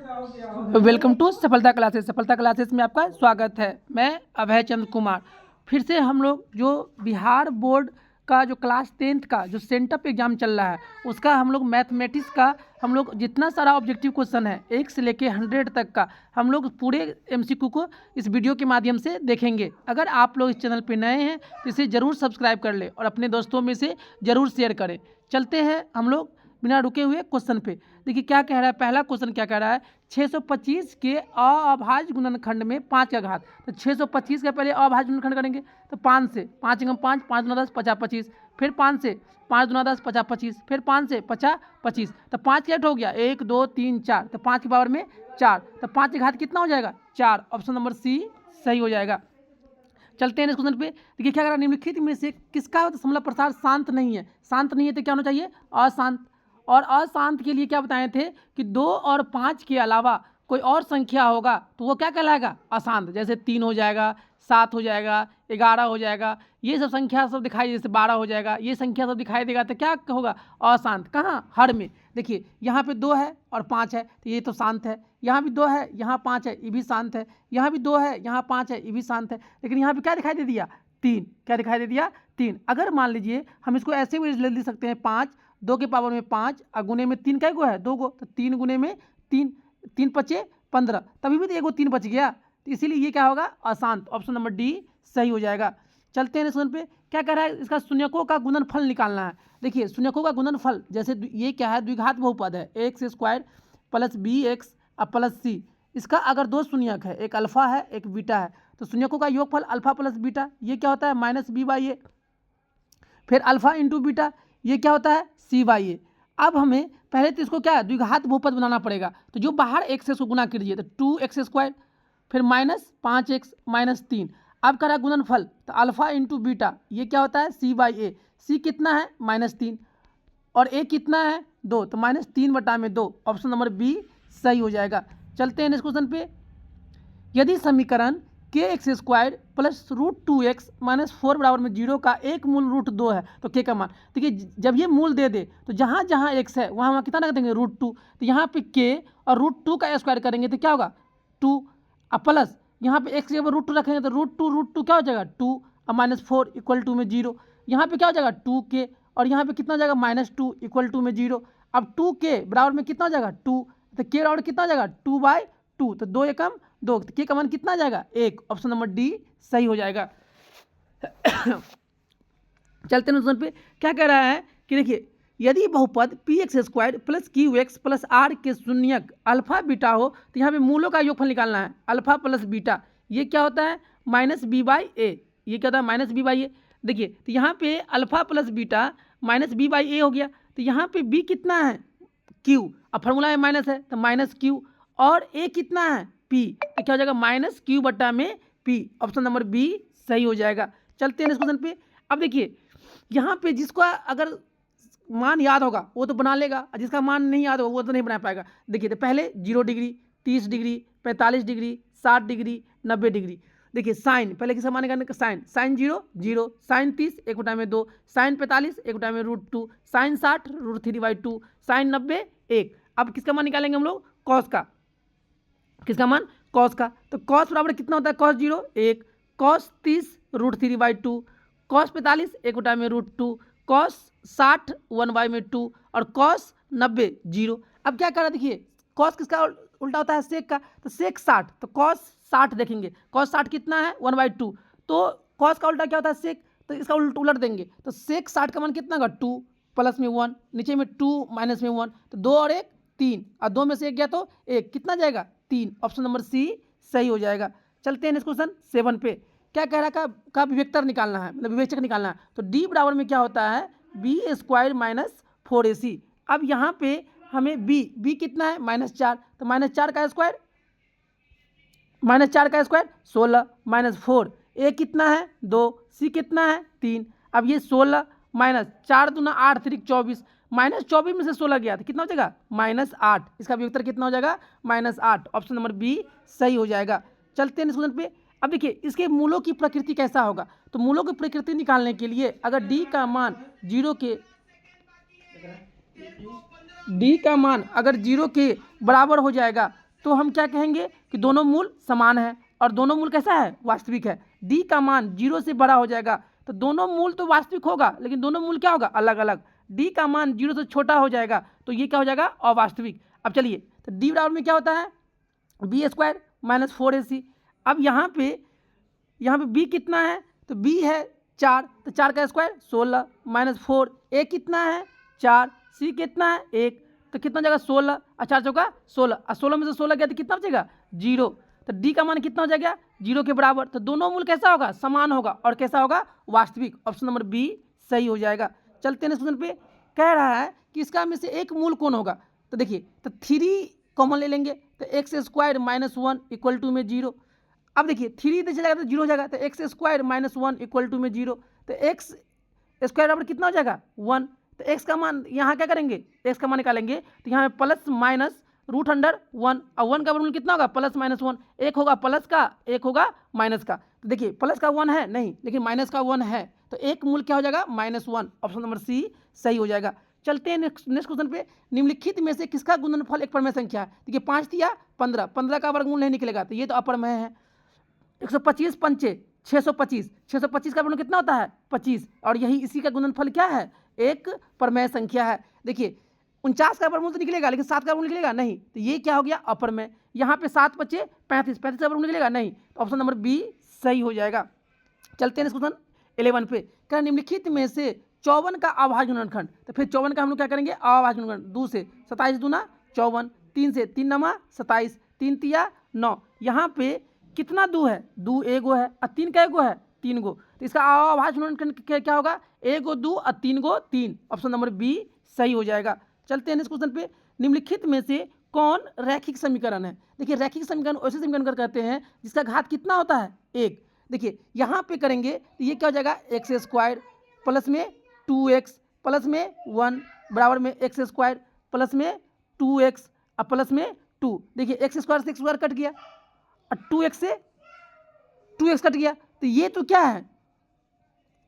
Welcome to सफलता classes. सफलता classes में आपका स्वागत है। मैं अभय चंद्र कुमार। फिर से हम लोग जो बिहार बोर्ड का जो क्लास 10th का जो सेंटअप एग्ज़ाम चल रहा है उसका हम लोग मैथमेटिक्स का हम लोग जितना सारा ऑब्जेक्टिव क्वेश्चन है 1 से लेके 100 तक का हम लोग पूरे MCQ को इस वीडियो के माध्यम से देखेंगे। अगर आप लोग इस चैनल पर नए हैं तो इसे ज़रूर सब्सक्राइब कर लें और अपने दोस्तों में से ज़रूर शेयर करें। चलते हैं हम लोग बिना रुके हुए क्वेश्चन पे। देखिए क्या कह रहा है, पहला क्वेश्चन क्या कह रहा है, 625 के अभाज्य गुणनखंड में 5 का घात। तो 625 का पहले अभाज्य गुणनखंड करेंगे तो 5 से 5 एकम 5, 5 दूना 10, 50 25, फिर 5 से 5 दूना 10, 50 25, फिर 5 से 50 25। तो 5 क्या हो गया, 1 2 3 4, तो 5 की पावर में 4, तो 5 का घात कितना हो जाएगा 4। ऑप्शन नंबर सी सही हो जाएगा। चलते हैं इस क्वेश्चन पे। देखिए क्या कह रहा है, निम्नलिखित में से किसका समलग प्रसार शांत नहीं है। शांत नहीं है तो क्या होना चाहिए, अशांत। और अशांत के लिए क्या बताए थे कि 2 और 5 के अलावा कोई और संख्या होगा तो वो क्या कहलाएगा, अशांत। जैसे 3 हो जाएगा, 7 हो जाएगा, 11 हो जाएगा, ये सब संख्या सब दिखाई, जैसे 12 हो जाएगा, ये संख्या सब दिखाई देगा तो क्या होगा, अशांत। कहाँ, हर में। देखिए यहाँ पे 2 है और 5 है तो ये तो शांत है। यहाँ भी 2 है, यहाँ 5 है, ये भी शांत है। यहाँ भी 2 है, यहाँ 5 है, ये भी शांत है। लेकिन यहाँ पे क्या दिखाई दे दिया, 3। क्या दिखाई दे दिया, 3। अगर मान लीजिए हम इसको ऐसे भी लिख सकते हैं, 5 2 के पावर में 5 और गुने में 3 का गो है 2 गो, तो 3 गुने में 3, 3 पचे 15, तभी भी तो एगो 3 बच गया। तो इसीलिए ये क्या होगा, अशांत। ऑप्शन नंबर डी सही हो जाएगा। चलते हैं क्वेश्चन पे। क्या कह रहा है, इसका शून्यकों का गुणनफल निकालना है। देखिए शून्यकों का गुणनफल, जैसे ये क्या है, द्विघात बहुपद है, x square plus b x और प्लस सी। इसका अगर 2 शून्यक है, एक अल्फा है एक बीटा है, तो शून्यकों का योगफल अल्फा प्लस बीटा, ये क्या होता है माइनस बी बाई ए। फिर अल्फा इंटू बीटा, ये क्या होता है सी बाई ए। अब हमें पहले तो इसको क्या है, द्विघात बहुपद बनाना पड़ेगा। तो जो बाहर एक्स से उसको गुना कीजिए तो 2x स्क्वायर, फिर माइनस 5x माइनस 3। अब करा गुणनफल तो अल्फा इंटू बीटा, ये क्या होता है सी बाई ए। सी कितना है -3 और ए कितना है 2, तो -3/2। ऑप्शन नंबर बी सही हो जाएगा। चलते हैं इस क्वेश्चन पे। यदि समीकरण के x square plus √2x minus 4 बराबर में 0 का एक मूल √2 है तो के का मान। देखिए जब ये मूल दे दे तो जहाँ जहाँ x है वहाँ वहाँ कितना रख देंगे √2, तो यहाँ पे के और √2 का स्क्वायर करेंगे तो क्या होगा 2 और प्लस यहाँ पे x के ऊपर √2 रखेंगे तो √2 क्या हो जाएगा 2 और -4 इक्वल टू में 0। यहाँ पे क्या हो जाएगा 2k और यहाँ पे कितना हो जाएगा -2 इक्वल टू में 0। अब 2k बराबर में कितना हो जाएगा 2, तो के बराबर कितना हो जाएगा 2/2, तो 2 एकम 2, के का मान कितना आ जाएगा 1। ऑप्शन नंबर डी सही हो जाएगा। चलते हैं क्वेश्चन पे। क्या कह रहा है कि देखिए यदि बहुपद px² plus qx plus r के शून्यक अल्फा बीटा हो तो यहाँ पे मूलों का योगफल निकालना है। अल्फा प्लस बीटा ये क्या होता है -b/a, ये क्या होता है -b/a। देखिए तो यहाँ पे अल्फा प्लस बीटा -b/a हो गया, तो यहाँ पे b कितना है q, अब फॉर्मूला में माइनस है तो -q, और a कितना है p, तो क्या हो जाएगा -q/p। ऑप्शन नंबर बी सही हो जाएगा। चलते हैं इस क्वेश्चन पे। अब देखिए यहाँ पे जिसको अगर मान याद होगा वो तो बना लेगा, जिसका मान नहीं याद होगा वो तो नहीं बना पाएगा। देखिए तो पहले 0 degree, 30 degree, 45 degree, 60 degree, 90 degree. देखिए साइन पहले किसका मान निकालने का, sine 0 0, sine 30 1/2, sine 45 1/√2, sine 60 √3/2, sine 90 1। अब किसका मान निकालेंगे हम लोग, कॉस का। किसका मान, कॉस का। तो कॉस बराबर कितना होता है, कॉस 0 1, कॉस 30 √3/2, कॉस 45 1/√2, कॉस 60 1/2 और कॉस 90 0। अब क्या कर रहा है, देखिए कॉस किसका उल्टा होता है, सेक का, तो सेक 60, तो कॉस 60 देखेंगे, कॉस 60 कितना है 1/2, तो कॉस का उल्टा क्या होता है सेक, तो इसका उलट देंगे तो सेक 60 का मान कितना होगा 2 प्लस में 1, नीचे में 2 माइनस में 1, तो 2 और 1 3, और 2 में से 1 गया तो 1, कितना जाएगा 3। ऑप्शन नंबर सी सही हो जाएगा। चलते हैं नेक्स्ट क्वेश्चन 7 पे। क्या कह रहा है का विवेक्तर निकालना है, मतलब विवेचक निकालना है। तो डी बराबर में क्या होता है b² माइनस 4ac। अब यहाँ पे हमें b कितना है -4, तो -4 का स्क्वायर, -4 का स्क्वायर 16 -4, a कितना है 2, c कितना है 3। अब ये 16 -4 दूना 8 3 24, -24 में से 16 गया तो कितना हो जाएगा -8। इसका विवेक्तर कितना हो जाएगा -8। ऑप्शन नंबर बी सही हो जाएगा। चलते हैं इस क्वेश्चन पे। अब देखिए इसके मूलों की प्रकृति कैसा होगा, तो मूलों की प्रकृति निकालने के लिए अगर d का मान 0 के डी का मान अगर 0 के बराबर हो जाएगा तो हम क्या कहेंगे कि दोनों मूल समान है और दोनों मूल कैसा है, वास्तविक है। डी का मान 0 से बड़ा हो जाएगा तो दोनों मूल तो वास्तविक होगा लेकिन दोनों मूल क्या होगा, अलग अलग। डी का मान 0 से छोटा हो जाएगा तो ये क्या हो जाएगा, अवास्तविक। अब चलिए, तो डी बराबर में क्या होता है, बी स्क्वायर माइनस 4ac। अब यहाँ पे बी कितना है, तो बी है 4, तो 4 का स्क्वायर 16 माइनस 4, ए कितना है 4, सी कितना है 1, तो कितना हो जाएगा 16 और 4 चौका 16 और 16 में से 16 गया तो कितना बचेगा 0। तो डी का मान कितना हो जाएगा 0 के बराबर। तो दोनों मूल कैसा होगा, समान होगा और कैसा होगा, वास्तविक। ऑप्शन नंबर बी सही हो जाएगा। चलते हैं क्वेश्चन पे, कह रहा है कि इसका में से एक मूल कौन होगा। तो देखिए, तो 3 कॉमन ले लेंगे तो x square minus 1 equal to में 0। अब देखिए 3 इधर चला जाएगा तो 0 हो जाएगा, तो x square minus 1 equal to में 0, तो एक्स स्क्वायर बराबर कितना हो जाएगा 1। तो एक्स का मान यहाँ क्या करेंगे, एक्स का मान निकालेंगे तो यहाँ प्लस माइनस रूट अंडर 1 और 1 का वर्गमूल कितना होगा, प्लस माइनस 1, एक होगा प्लस का एक होगा माइनस का। तो देखिए प्लस का 1 है नहीं लेकिन माइनस का 1 है, तो एक मूल क्या हो जाएगा -1। ऑप्शन नंबर सी सही हो जाएगा। चलते हैं नेक्स्ट क्वेश्चन पे, निम्नलिखित में से किसका गुणनफल एक परमेय संख्या है। देखिए 5 दिया 15, 15 का वर्गमूल नहीं निकलेगा तो ये तो अपरमेय है। 125 पंचे 625, 625 का वर्गमूल कितना होता है 25, और यही इसी का गुणनफल क्या है, एक परमेय संख्या है। देखिए 49 का वर्गमूल तो निकलेगा लेकिन 7 का वर्गमूल निकलेगा नहीं, तो ये क्या हो गया अपरमेय। यहाँ पे 7 बचे 35, 35 का वर्गमूल निकलेगा नहीं, तो ऑप्शन नंबर बी सही हो जाएगा। चलते हैं क्वेश्चन 11 पे, क्या निम्नलिखित में से 54 का अभाज्य गुणनखंड। तो फिर 54 का हम लोग क्या करेंगे, अभाज्य गुणनखंड 2 से 27 दूना 54, 3 से 3 नमा 27, 3 तिया 9। यहाँ पे कितना 2 है, 2 एगो है और 3 का एगो है 3 गो, तो इसका अभाज्य गुणनखंड क्या होगा, एगो 2 और 3 गो 3। ऑप्शन नंबर बी सही हो जाएगा। चलते हैं इस क्वेश्चन पे, निम्नलिखित में से कौन रैखिक समीकरण है। देखिए रैखिक समीकरण वैसे समीकरण कहते हैं जिसका घात कितना होता है 1। देखिए यहाँ पे करेंगे तो ये क्या हो जाएगा एक्स स्क्वायर प्लस में 2x प्लस में 1 बराबर में एक्स स्क्वायर प्लस में 2x और प्लस में 2। देखिए एक्स स्क्वायर से एक्स स्क्वायर कट गया और 2x से 2x कट गया, तो ये तो क्या है,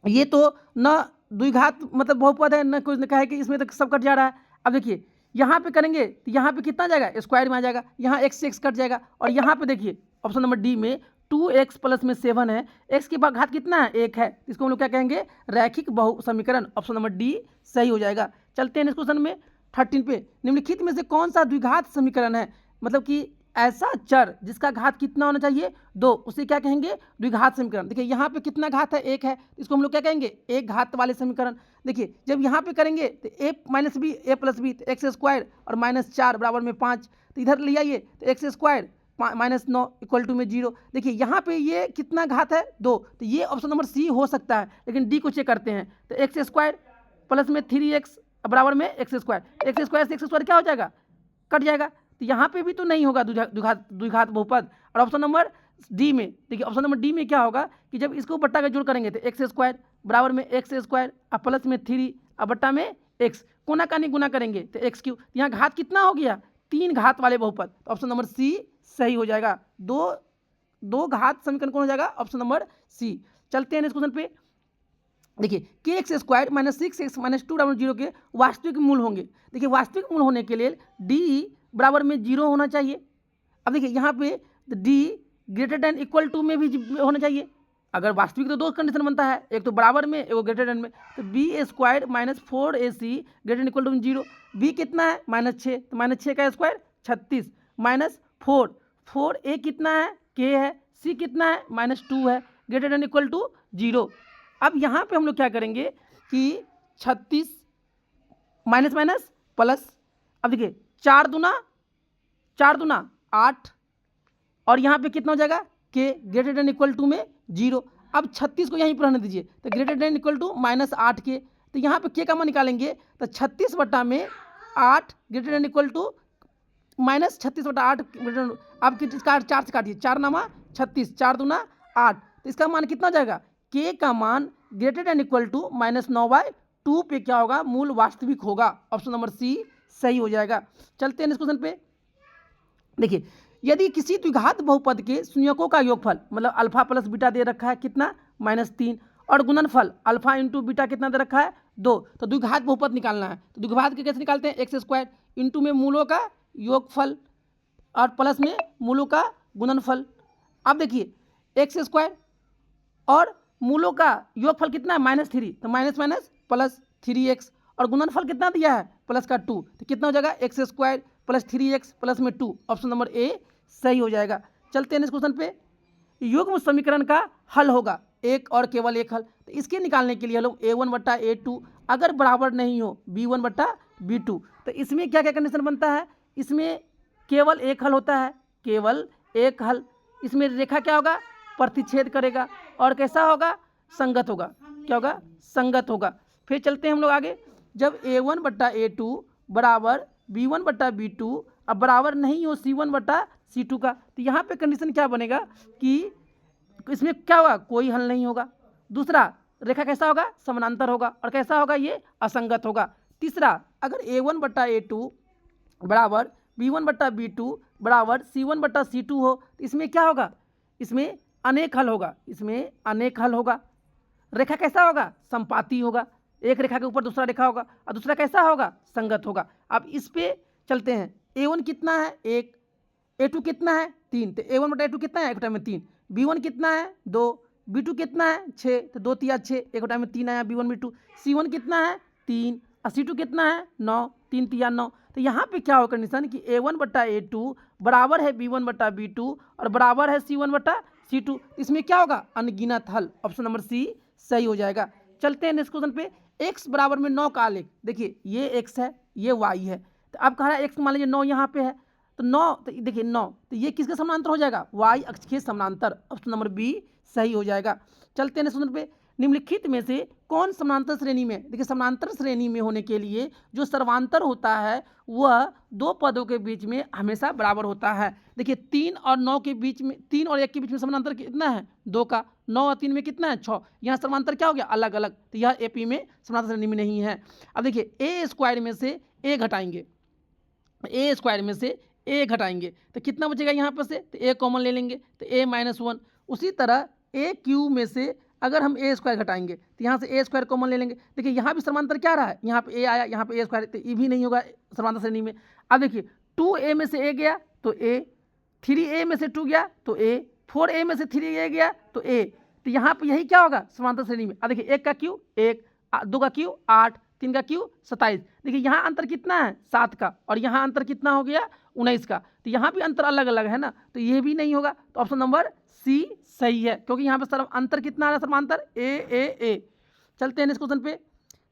ये तो न द्विघात मतलब बहुपद है, न कुछ न कहे कि इसमें तो सब कट जा रहा है। अब देखिए यहाँ पे करेंगे तो यहाँ पे कितना जाएगा, स्क्वायर में आ जाएगा, यहाँ x से x कट जाएगा, और यहाँ पे देखिए ऑप्शन नंबर डी में 2x प्लस में 7 है, x के बाद घात कितना है 1 है, इसको हम लोग क्या कहेंगे रैखिक बहु समीकरण। ऑप्शन नंबर डी सही हो जाएगा। चलते हैं इस क्वेश्चन में 13 पे, निम्नलिखित में से कौन सा द्विघात समीकरण है, मतलब कि ऐसा चर जिसका घात कितना होना चाहिए 2, उसे क्या कहेंगे द्विघात समीकरण। देखिए यहाँ पे कितना घात है 1 है, इसको हम लोग क्या कहेंगे एक घात वाले समीकरण। देखिए जब यहाँ पे करेंगे तो a minus b a plus b, तो एक्स स्क्वायर और -4 बराबर में 5, तो इधर ले आइए तो एक्स स्क्वायर -9 इक्वल टू में 0। देखिए यहाँ पे ये कितना घात है 2, तो ये ऑप्शन नंबर सी हो सकता है, लेकिन डी को चेक करते हैं। तो एक्स स्क्वायर प्लस में 3x बराबर में एक्स स्क्वायर से एक्स स्क्वायर क्या हो जाएगा कट जाएगा, तो यहाँ पे भी तो नहीं होगा द्विघात बहुपद। और ऑप्शन नंबर डी में देखिए, ऑप्शन नंबर डी में क्या होगा कि जब इसको बट्टा का जोड़ करेंगे तो एक्स स्क्वायर बराबर में एक्स स्क्वायर और प्लस में 3 और बट्टा में एक्स, कोना कानी गुना करेंगे तो एक्स क्यू, यहाँ घात कितना हो गया 3 घात वाले बहुपद। तो ऑप्शन नंबर सी सही हो जाएगा। दो घात समीकरण कौन हो जाएगा, ऑप्शन नंबर सी। चलते हैं इस क्वेश्चन पे, देखिए के एक्स स्क्वायर -6x -2 बराबर 0 के वास्तविक मूल होंगे। देखिए वास्तविक मूल होने के लिए डी बराबर में 0 होना चाहिए। अब देखिए यहाँ पे d greater than equal to में भी होना चाहिए। अगर वास्तविक तो 2 कंडीशन बनता है, एक तो बराबर में एक ग्रेटर देन में, तो b square -4ac greater than equal to 0। B कितना है -6, तो -6 का स्क्वायर 36 -4 ए कितना है के है, सी कितना है -2 है, ग्रेटर देन इक्वल टू 0। अब यहाँ पे हम लोग क्या करेंगे कि 36 माइनस माइनस प्लस, अब देखिए 4 दूना 8, और यहाँ पे कितना हो जाएगा के ग्रेटर देन इक्वल टू में 0। अब 36 को यहीं पर रहने दीजिए, तो ग्रेटर देन इक्वल टू -8 के, तो यहाँ पे के का मान निकालेंगे तो 36 बटा में 8 ग्रेटर देन इक्वल टू -36 बटा 8 ग्रेटर, अब 4 से काटिए 4 नामा 36, 4 दूना 8, तो इसका मान कितना हो जाएगा के का मान ग्रेटर देन इक्वल टू -9/2 पे क्या होगा मूल वास्तविक होगा। ऑप्शन नंबर सी सही हो जाएगा। चलते हैं इस क्वेश्चन पे, देखिए यदि किसी द्विघात बहुपद के शून्यकों का योगफल मतलब अल्फा प्लस बीटा दे रखा है कितना -3, और गुणनफल अल्फा इंटू बीटा कितना दे रखा है 2, तो द्विघात बहुपद निकालना है। तो द्विघात के कैसे निकालते हैं, एक्स स्क्वायर इंटू में मूलों का योगफल और प्लस में मूलों का गुणनफल। अब देखिए एक्स स्क्वायर और मूलों का योगफल कितना है -3, तो माइनस माइनस प्लस 3x, और गुणनफल कितना दिया है प्लस का 2, तो कितना हो जाएगा x square plus 3x plus में 2। ऑप्शन नंबर ए सही हो जाएगा। चलते हैं इस क्वेश्चन पे। युग्म समीकरण का हल होगा एक और केवल एक हल, तो इसके निकालने के लिए हम लोग a1/a2 अगर बराबर नहीं हो b1/b2, तो इसमें क्या क्या कंडीशन बनता है, इसमें केवल एक हल होता है, केवल एक हल। इसमें रेखा क्या होगा, प्रतिच्छेद करेगा, और कैसा होगा, संगत होगा। क्या होगा, संगत होगा। फिर चलते हैं हम लोग आगे। जब a1/a2 बराबर b1/b2 अब बराबर नहीं हो c1/c2 का, तो यहाँ पे कंडीशन क्या बनेगा कि इसमें क्या होगा, कोई हल नहीं होगा। दूसरा, रेखा कैसा होगा, समानांतर होगा, और कैसा होगा, ये असंगत होगा। तीसरा, अगर a1/a2 बराबर b1/b2 बराबर c1/c2 हो, तो इसमें क्या होगा, इसमें अनेक हल होगा, इसमें अनेक हल होगा। रेखा कैसा होगा, संपाती होगा, एक रेखा के ऊपर दूसरा रेखा होगा, और दूसरा कैसा होगा, संगत होगा। अब इस पे चलते हैं। a1 कितना है, 1, a2 कितना है, 3, तो a1/a2 कितना है, एक टाइम में 3, b1 कितना है, 2, b2 कितना है, 6, तो 2 3 6, एक टाइम में 3 आया b1 b2, c1 कितना है, 3, और c2 कितना है, 9, 3 3 9। तो यहाँ पे क्या हो कंडीशन कि a1/a2 बराबर है b1/b2 और बराबर है c1/c2, इसमें क्या होगा, अनगिनत हल। ऑप्शन नंबर सी सही हो जाएगा। चलते हैं नेक्स्ट क्वेश्चन पे। x बराबर में 9 का आलेख, देखिए ये x है, ये y है, तो अब कह रहा है x मान लीजिए 9 यहाँ पे है, तो 9, तो देखिए 9, तो ये किसके समानांतर हो जाएगा, y अक्ष के समानांतर। ऑप्शन नंबर बी सही हो जाएगा। चलते हैं नेक्स्ट क्वेश्चन पे। निम्नलिखित में से कौन समानांतर श्रेणी में, देखिए समानांतर श्रेणी में होने के लिए जो सर्वांतर होता है वह दो पदों के बीच में हमेशा बराबर होता है। देखिए 3 और 9 के बीच में, 3 और 1 के बीच में समानांतर कितना है, 2 का, 9 और 3 में कितना है, 6। यहाँ समानांतर क्या हो गया, अलग अलग, तो यह एपी में समानांतर श्रेणी में नहीं है। अब देखिए ए स्क्वायर में से ए घटाएंगे, ए स्क्वायर में से ए घटाएंगे तो कितना बचेगा यहाँ पर से, तो ए कॉमन ले लेंगे, तो a-1। उसी तरह ए क्यू में से अगर हम ए स्क्वायर घटाएंगे तो यहाँ से ए स्क्वायर कॉमन ले लेंगे। देखिए यहाँ भी समांतर क्या रहा है, यहाँ पे ए आया, यहाँ पे ए स्क्वायर, तो ये भी नहीं होगा समांतर श्रेणी में। अब देखिए 2a में से ए गया तो ए, 3a में से 2 गया तो ए, 4a में से 3a गया तो ए, तो यहाँ पे यही क्या होगा, समांतर श्रेणी में। अब देखिए 1 का क्यू 1, 2 का क्यू 8, 3 का क्यू 27। देखिए यहाँ अंतर कितना है, 7 का, और यहाँ अंतर कितना हो गया, 19 का, तो यहाँ भी अंतर अलग अलग है ना, तो ये भी नहीं होगा। तो ऑप्शन नंबर सी सही है, क्योंकि यहाँ पे अंतर कितना आ रहा है, समांतर ए। चलते हैं इस क्वेश्चन पे।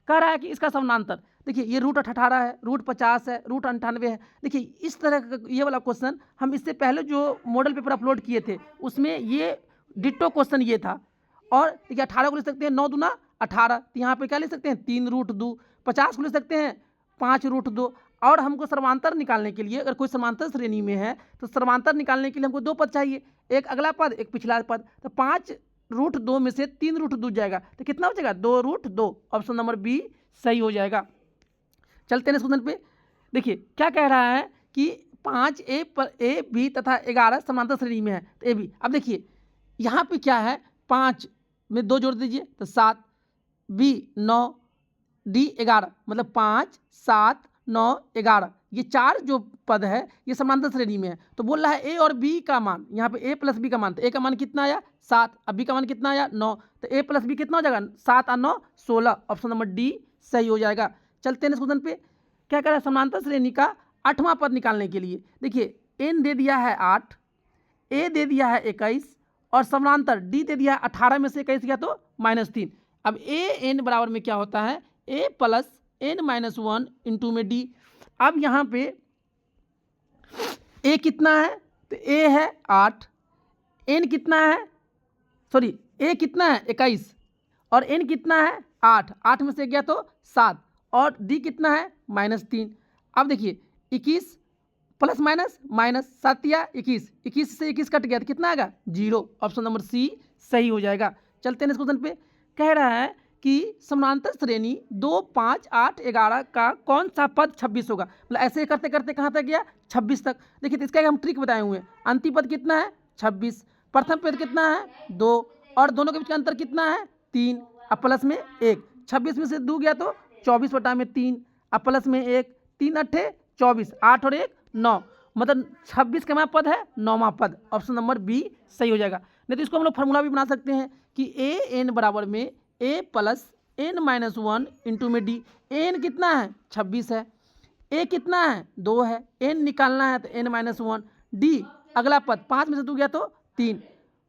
कह रहा है कि इसका समानांतर, देखिए ये √18 है, √50 है, √98 है। देखिए इस तरह का ये वाला क्वेश्चन हम इससे पहले जो मॉडल पेपर अपलोड किए थे उसमें ये डिट्टो क्वेश्चन ये था। और देखिए 18 को ले सकते हैं 9 दूना 18, तो यहाँ पे क्या ले सकते हैं 3√2, 50 को ले सकते हैं 5√2। और हमको समांतर निकालने के लिए, अगर कोई समांतर श्रेणी में है तो समांतर निकालने के लिए हमको 2 पद चाहिए, एक अगला पद एक पिछला पद, तो 5√2 में से 3√2 जाएगा, तो कितना बचेगा 2√2। ऑप्शन नंबर बी सही हो जाएगा। चलते हैं इस क्वेश्चन पे। देखिए क्या कह रहा है कि 5a पर ए बी तथा 11 समांतर श्रेणी में है, तो ए बी। अब देखिए यहाँ पे क्या है, 5 में 2 जोड़ दीजिए तो 7, बी 9, डी 11, मतलब 5 7 9 11, ये 4 जो पद है ये समांतर श्रेणी में है। तो बोल रहा है ए और बी का मान, यहाँ पे ए प्लस बी का मान, तो ए का मान कितना आया 7, अब बी का मान कितना आया 9, तो ए प्लस बी कितना हो जाएगा 7 और 9 16। ऑप्शन नंबर डी सही हो जाएगा। चलते हैं इस क्वेश्चन पे। क्या कह रहा है, समांतर श्रेणी का 8वां पद निकालने के लिए, देखिए एन दे दिया है 8, ए दे दिया है 21, और समांतर डी दे दिया है 18 में से 21 गया तो -3। अब ए एन बराबर में क्या होता है, ए प्लस n-1 इंटू में डी। अब यहाँ पे ए कितना है, तो ए है 8, एन कितना है, सॉरी ए कितना है 21, और एन कितना है 8, 8 में से गया तो 7, और डी कितना है -3। अब देखिए 21 प्लस माइनस माइनस 7 या 21, 21 से 21 कट गया तो कितना आएगा 0। ऑप्शन नंबर सी सही हो जाएगा। चलते हैं इस क्वेश्चन पे। कह रहा है कि समांतर श्रेणी 2 5 8 11 का कौन सा पद 26 होगा, मतलब ऐसे करते करते कहाँ तक गया 26 तक। देखिए तो इसका हम ट्रिक बताए हुए हैं। अंतिम पद कितना है 26, प्रथम पद कितना है 2, और दोनों के बीच का अंतर कितना है 3, अब प्लस में 1, 26 में से 2 गया तो 24 बटा में 3, अब प्लस में 1, 3 8 24, 8 और 1 9, मतलब 26 का पद है 9वां पद, ऑप्शन नंबर बी सही हो जाएगा। नहीं तो इसको हम लोग फार्मूला भी बना सकते हैं कि ए एन बराबर में ए प्लस एन माइनस 1 इंटू में डी। एन कितना है 26 है, ए कितना है 2 है, एन निकालना है तो एन माइनस 1, डी अगला पद 5 में से 2 गया तो 3,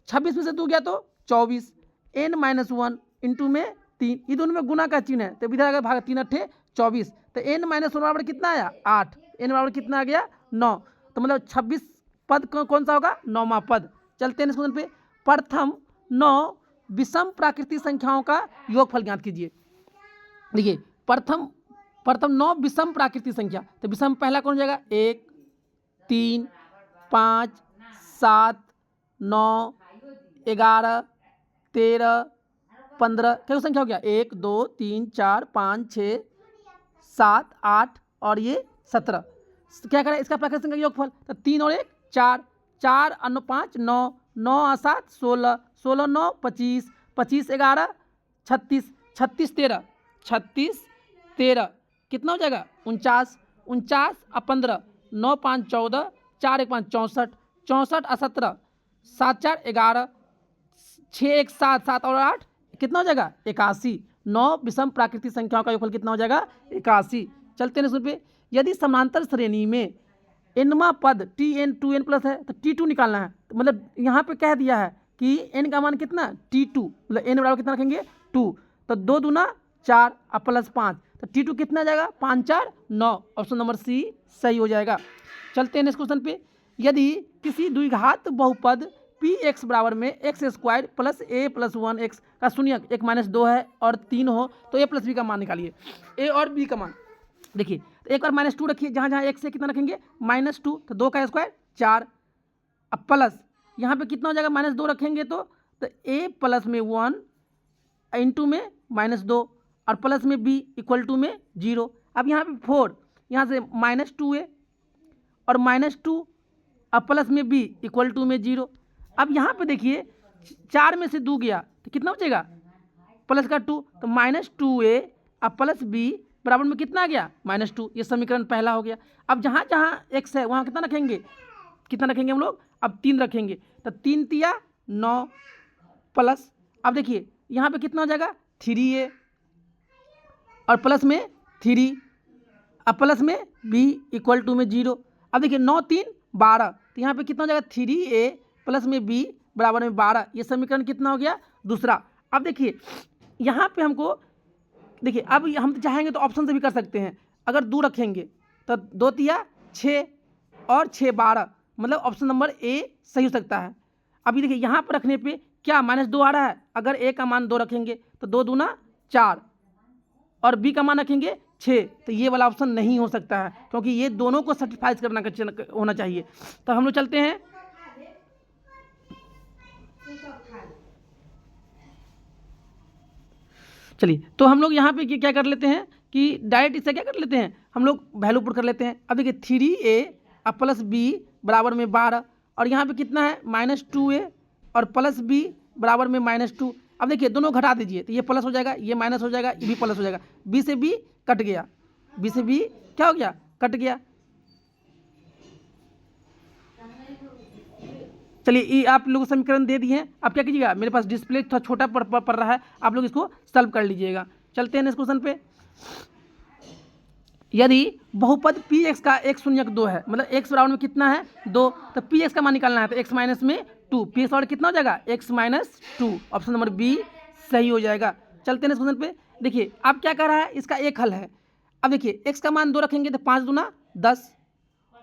26 में से 2 गया तो 24, एन माइनस 1 इंटू में 3, ये दोनों में गुना का चिन्ह है तो इधर अगर भाग 3 अट्ठे 24, तो एन माइनस 1 बराबर कितना आया 8, एन बराबर कितना आ गया 9, तो मतलब 26 पद कौन सा होगा 9वां पद। चलते हैं इस क्वेश्चन पे। प्रथम 9 विषम प्राकृतिक संख्याओं का योगफल ज्ञात कीजिए। देखिए प्रथम 9 विषम प्राकृतिक संख्या, तो विषम पहला कौन हो जाएगा 1 3 5 7 9 11 13 15, क्या संख्या हो गया 1 2 3 4 5 6 7 8 और ये 17। क्या करें इसका प्राकृतिक संख्या योगफल, तो 3 और 1 4, 4 और 5 9, 9 और 7 16, 16 9 25, 25 11 36, 36 13, 36 13 कितना हो जाएगा 49, 49 और 15 9 5 14, 4 1 5 64, 64 और 17 7 4 11, 6 1 7, 7 और 8 कितना हो जाएगा 81। 9 विषम प्राकृतिक संख्याओं का योगफल कितना हो जाएगा 81। चलते हैं इस पे। यदि समांतर श्रेणी में एनवा पद Tn 2n प्लस है तो T2 निकालना है, तो मतलब यहाँ पे कह दिया है कि n का मान कितना T2, मतलब n बराबर कितना रखेंगे 2, तो 2 दूना 4 और प्लस 5, तो T2 कितना जाएगा 5 4 9, ऑप्शन नंबर सी सही हो जाएगा। चलते हैं इस क्वेश्चन पे। यदि किसी द्विघात बहुपद Px बराबर में एक्स स्क्वायर प्लस ए प्लस 1x का शून्यक 1 माइनस 2 है और 3 हो तो a प्लस बी का मान निकालिए। ए और बी का मान देखिए, तो एक बार माइनस 2 रखिए, जहाँ जहाँ x से कितना रखेंगे -2, तो 2 का स्क्वायर 4, अब प्लस यहाँ पे कितना हो जाएगा -2 रखेंगे तो a प्लस में 1 इंटू में -2 और प्लस में b इक्वल टू में 0। अब यहाँ पे 4, यहाँ से -2a और -2 अब प्लस में b इक्वल टू में 0। अब यहाँ पे देखिए 4 में से 2 गया तो कितना बचेगा प्लस का 2, तो -2a अब प्लस b बराबर में कितना आ गया -2, ये समीकरण पहला हो गया। अब जहाँ जहाँ x है वहाँ कितना रखेंगे हम लोग, अब 3 रखेंगे, तो 3 तिया 9 प्लस, अब देखिए यहाँ पे कितना हो जाएगा 3a और प्लस में 3, अब प्लस में b इक्वल टू में 0। अब देखिए 9 3 12, तो यहाँ पे कितना हो जाएगा 3a प्लस में b बराबर में 12, ये समीकरण कितना हो गया दूसरा। अब देखिए यहाँ पे हमको देखिए, अब हम चाहेंगे तो ऑप्शन से भी कर सकते हैं, अगर 2 रखेंगे तो 2 तिया 6 और 6 12, मतलब ऑप्शन नंबर ए सही हो सकता है। अभी देखिए यहाँ पर रखने पे क्या -2 आ रहा है, अगर ए का मान 2 रखेंगे तो 2 दूना 4 और बी का मान रखेंगे 6, तो ये वाला ऑप्शन नहीं हो सकता है क्योंकि ये दोनों को सेटिस्फाइज करना होना चाहिए। तो हम लोग चलते हैं चलिए, तो हम लोग यहाँ पे क्या कर लेते हैं कि डायरेक्ट इससे क्या कर लेते हैं हम लोग वैल्यू पुट कर लेते हैं। अब देखिए 3a अब प्लस b बराबर में 12 और यहाँ पे कितना है -2a और प्लस b बराबर में -2। अब देखिए दोनों घटा दीजिए तो ये प्लस हो जाएगा, ये माइनस हो जाएगा, ये भी प्लस हो जाएगा, b से b कट गया, b से b क्या हो गया कट गया। चलिए ये आप लोग समीकरण दे दिए हैं, आप क्या कीजिएगा, मेरे पास डिस्प्ले थोड़ा छोटा पड़ रहा है, आप लोग इसको सॉल्व कर लीजिएगा। चलते हैं इस क्वेश्चन पे। यदि बहुपद Px का x शून्यक 2 है, मतलब x बराबर में कितना है 2, तो Px का मान निकालना है तो x माइनस में 2, Px बराबर कितना हो जाएगा x minus 2, option number B सही हो जाएगा। चलते हैं इस क्वेश्चन पे। देखिए अब क्या कर रहा है, इसका एक हल है। अब देखिए x का मान 2 रखेंगे तो 5 दूना 10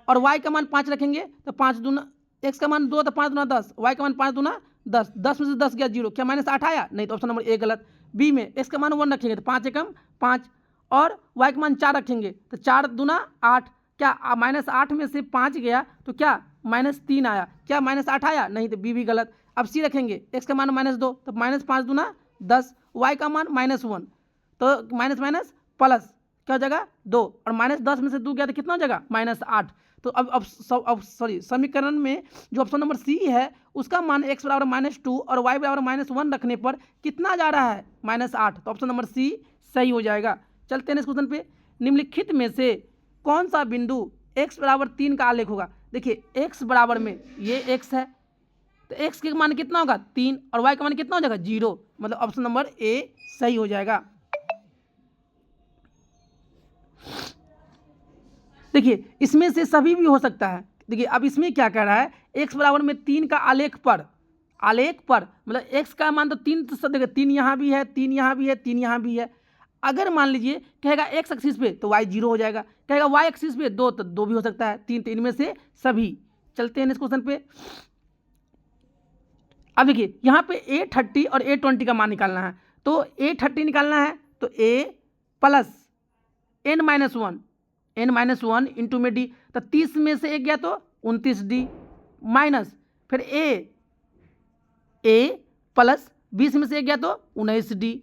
और y का मान 5 रखेंगे तो 5 दूना, x का मान 2 तो 5 दूना 10, y का मान 5 दूना 10, 10 में से 10 गया 0, क्या -8 आया नहीं, तो ऑप्शन नंबर ए गलत। बी में x का मान 1 रखेंगे तो 5 एकम 5 और y का मान 4 रखेंगे तो 4 दूना 8, क्या -8 में से 5 गया तो क्या -3 आया, क्या -8 आया नहीं, तो बी भी गलत। अब सी रखेंगे, x का मान -2 तो -5 दूना 10, y का मान -1 तो माइनस प्लस क्या हो जाएगा 2 और -10 में से 2 गया तो कितना हो जाएगा -8। तो अब समीकरण में जो ऑप्शन नंबर सी है उसका मान x बराबर -2 और y बराबर -1 रखने पर कितना जा रहा है -8, तो ऑप्शन नंबर सी सही हो जाएगा। चलते हैं इस क्वेश्चन पे। निम्नलिखित में से कौन सा बिंदु x बराबर 3 का आलेख होगा। देखिए x बराबर में ये x है, तो x के मान कितना होगा 3 और y का मान कितना हो जाएगा 0, मतलब ऑप्शन नंबर ए सही हो जाएगा। देखिए इसमें से सभी भी हो सकता है। देखिए अब इसमें क्या कह रहा है, x बराबर में 3 का आलेख पर मतलब x का मान तो 3, तो देखिए 3 यहाँ भी है, 3 यहाँ भी है, 3 यहाँ भी है। अगर मान लीजिए कहेगा x एक्सिस पे तो y 0 हो जाएगा, कहेगा y एक्सिस पे 2 तो 2 भी हो सकता है, 3 तो इनमें से सभी। चलते हैं इस क्वेश्चन पे। अब देखिए यहाँ पे A30 और A20 का मान निकालना है, तो A30 निकालना है तो A प्लस n-1 इंटू में d, तो 30 में से एक गया तो 29d माइनस फिर a प्लस 20 में से एक गया तो 19d।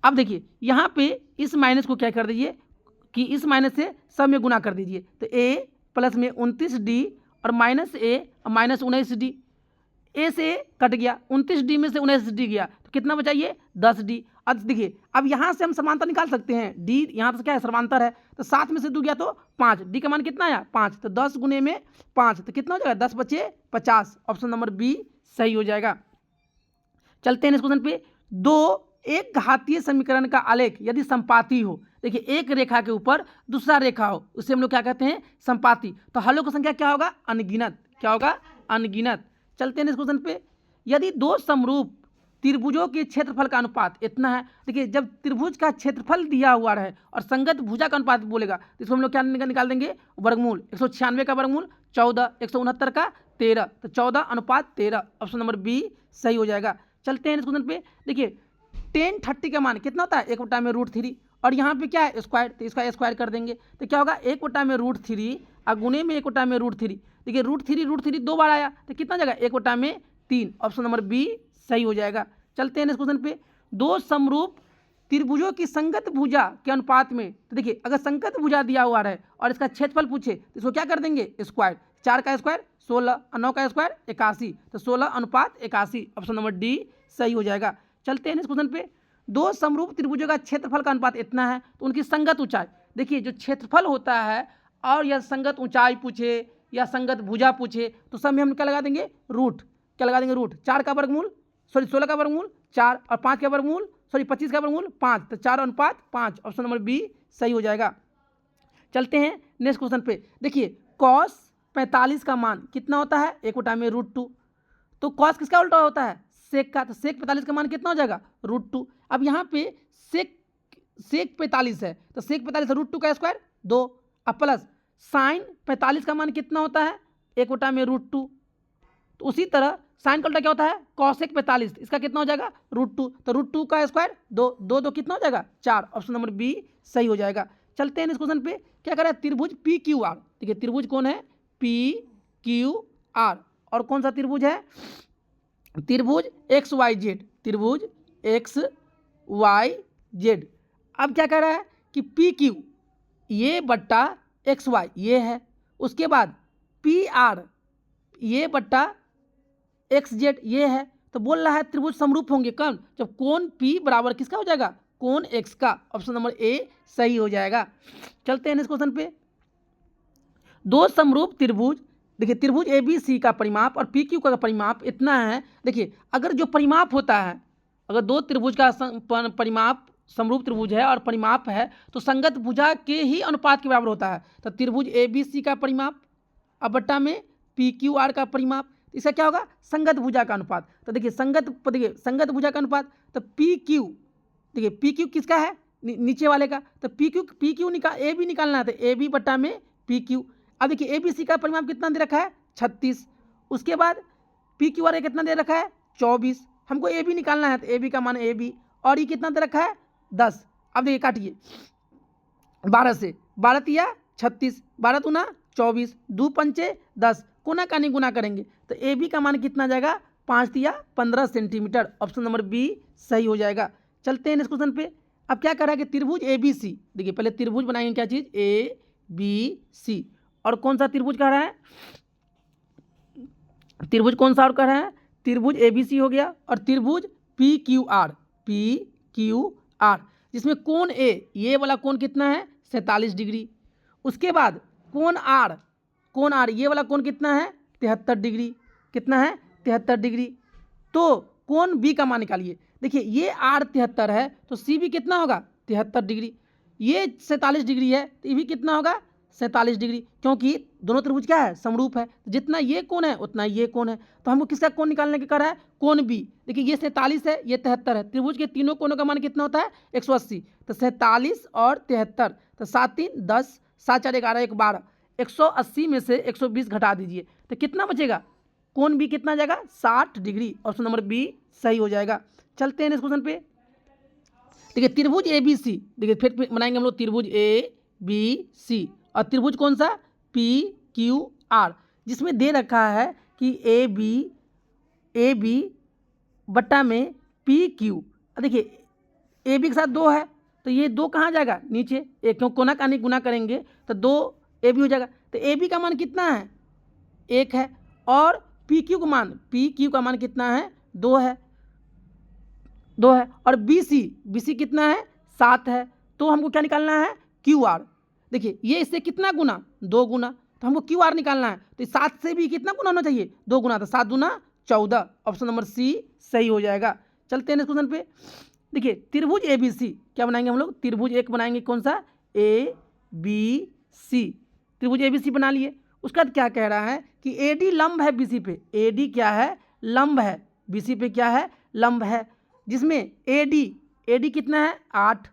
अब देखिए यहाँ पे इस माइनस को क्या कर दीजिए कि इस माइनस से सब में गुना कर दीजिए, तो a प्लस में 29d और माइनस a और माइनस 19d, a से कट गया, 29d में से 19d गया तो कितना बचा ये 10d। अब देखिए अब यहाँ से हम समांतर निकाल सकते हैं, d यहाँ से क्या है समांतर है, तो 7 में से 2 गया तो 5, d का मान कितना आया 5, तो 10 गुने में 5 तो कितना हो जाएगा 10 बचे 50, ऑप्शन नंबर बी सही हो जाएगा। चलते हैं इस क्वेश्चन पे। एक घातीय समीकरण का आलेख यदि संपाती हो, देखिए एक रेखा के ऊपर दूसरा रेखा हो, उसे हम लोग क्या कहते हैं संपाती, तो हलों की संख्या क्या होगा अनगिनत, क्या होगा अनगिनत। चलते हैं इस क्वेश्चन पे। यदि दो समरूप त्रिभुजों के क्षेत्रफल का अनुपात इतना है, देखिए जब त्रिभुज का क्षेत्रफल दिया हुआ रहे और संगत भुजा का अनुपात बोलेगा तो इसको हम लोग क्या निकाल देंगे वर्गमूल, 196 का वर्गमूल 14, 169 का 13, तो 14:13, ऑप्शन नंबर बी सही हो जाएगा। चलते हैं इस क्वेश्चन पे। देखिए 1030 का मान कितना होता है 1/√3 और यहाँ पे क्या है स्क्वायर, तो इसका स्क्वायर कर देंगे तो क्या होगा 1/√3 और गुने में 1/√3। देखिए √3 2 बार आया तो कितना जाएगा 1/3, ऑप्शन नंबर बी सही हो जाएगा। चलते हैं इस क्वेश्चन पे। दो समरूप त्रिभुजों की संगत भुजा के अनुपात में, तो देखिए अगर संगत भुजा दिया हुआ है और इसका क्षेत्रफल पूछे तो इसको क्या कर देंगे स्क्वायर, 4 का स्क्वायर 16 और 9 का स्क्वायर 81, तो 16:81, ऑप्शन नंबर डी सही हो जाएगा। चलते हैं इस क्वेश्चन पे। दो समरूप त्रिभुजों का क्षेत्रफल का अनुपात इतना है तो उनकी संगत ऊंचाई, देखिए जो क्षेत्रफल होता है और यह संगत ऊंचाई पूछे या संगत भुजा पूछे तो सब में हम क्या लगा देंगे रूट, क्या लगा देंगे रूट, 4 का वर्गमूल 16 का वर्गमूल 4 और 5 का वर्गमूल 25 का वर्गमूल 5, तो 4:5, ऑप्शन नंबर बी सही हो जाएगा। चलते हैं नेक्स्ट क्वेश्चन पे। देखिए कॉस 45 का मान कितना होता है 1/√2, तो कॉस किसका उल्टा होता है सेक का, तो सेक 45 का मान कितना हो जाएगा √2। अब यहाँ पे सेक 45 है तो सेक 45 √2 का स्क्वायर 2 अब प्लस साइन 45 का मान कितना होता है 1/√2, तो उसी तरह साइन का उल्टा क्या होता है कॉसेक 45, इसका कितना हो जाएगा √2, तो √2 का स्क्वायर 2 कितना हो जाएगा 4, ऑप्शन नंबर बी सही हो जाएगा। चलते हैं इस क्वेश्चन पे। क्या कर रहा है त्रिभुज PQR, देखिए त्रिभुज कौन है PQR और कौन सा त्रिभुज है त्रिभुज XYZ, त्रिभुज XYZ। अब क्या कह रहा है कि PQ ये बट्टा XY ये है, उसके बाद PR ये बट्टा XZ ये है, तो बोल रहा है त्रिभुज समरूप होंगे कब, जब कोण P बराबर किसका हो जाएगा कोण X का, ऑप्शन नंबर ए सही हो जाएगा। चलते हैं इस क्वेश्चन पे। दो समरूप त्रिभुज, देखिए त्रिभुज ABC का परिमाप और PQ का परिमाप इतना है, देखिए अगर जो परिमाप होता है अगर दो त्रिभुज का परिमाप समरूप त्रिभुज है और परिमाप है तो संगत भुजा के ही अनुपात के बराबर होता है, तो त्रिभुज ABC का परिमाप अब बट्टा में PQR का परिमाप, इसका क्या होगा संगत भुजा का अनुपात, तो देखिए संगत भुजा का अनुपात, तो PQ देखिए PQ किसका है नीचे वाले का, तो PQ AB निकालना है तो AB बट्टा में PQ। अब देखिए ABC का परिमाप कितना दे रखा है 36, उसके बाद PQR कितना दे रखा है 24, हमको AB निकालना है तो AB का मान AB और ये कितना दे रखा है 10। अब देखिए काटिए 12 से 12 तिया 36, 12 दूना 24, 2 पंचे 10, कोना कानी गुना करेंगे तो AB का मान कितना जाएगा 5 तिया 15 सेंटीमीटर, ऑप्शन नंबर बी सही हो जाएगा। चलते हैं इस क्वेश्चन पे। अब क्या कर रहा है कि त्रिभुज ABC, देखिए पहले त्रिभुज बनाएंगे क्या चीज़ ABC और कौन सा त्रिभुज कह रहा है त्रिभुज कौन सा और कह रहा है त्रिभुज ABC हो गया और त्रिभुज PQR जिसमें कोण A ये वाला कोण कितना है 47 डिग्री, उसके बाद कोण R कोण आर, ये वाला कोण कितना है 73 डिग्री, कितना है 73 डिग्री। तो कोण बी का मान निकालिए। देखिए ये आर 73 है तो सी भी कितना होगा 73 डिग्री, ये 47 डिग्री है तो ये भी कितना होगा 47 डिग्री, क्योंकि दोनों त्रिभुज क्या है समरूप है, जितना ये कोण है उतना ये कोण है। तो हमको किसका कोण निकालने का कर रहा है, कोण बी। देखिए ये 47 है ये 73 है, त्रिभुज के तीनों कोणों का मान कितना होता है 180, तो 47 और 73, तो 7 3 10, 7 4 11 1 12, 180 में से 120 घटा दीजिए तो कितना बचेगा, कोण बी कितना जाएगा 60 डिग्री। ऑप्शन नंबर बी सही हो जाएगा। चलते हैं इस क्वेश्चन पे। देखिए त्रिभुज ए बी सी, देखिए फिर बनाएंगे हम लोग त्रिभुज ए बी सी, और त्रिभुज कौन सा पी क्यू आर, जिसमें दे रखा है कि ए बी बट्टा में पी क्यू। देखिए ए बी के साथ 2 है तो ये 2 कहाँ जाएगा नीचे, एक क्यों कोना का नहीं गुना करेंगे तो 2 ए बी हो जाएगा। तो ए बी का मान कितना है 1 है, और पी क्यू का मान कितना है 2 है, और बी सी कितना है 7 है। तो हमको क्या निकालना है क्यू आर। देखिए ये इससे कितना गुना 2 गुना, तो हमको क्यू आर निकालना है तो 7 से भी कितना गुना होना चाहिए 2 गुना, तो 7 दूना 14, ऑप्शन नंबर सी सही हो जाएगा। चलते हैं इस क्वेश्चन पे। देखिए त्रिभुज ए बी सी क्या बनाएंगे हम लोग, त्रिभुज एक बनाएंगे कौन सा ए बी सी, त्रिभुज ए बी सी बना लिए। उसका क्या कह रहा है कि ए डी लंब है बी सी पे, ए डी क्या है लंब है बी सी पे, क्या है लंब है, जिसमें ए डी कितना है 8,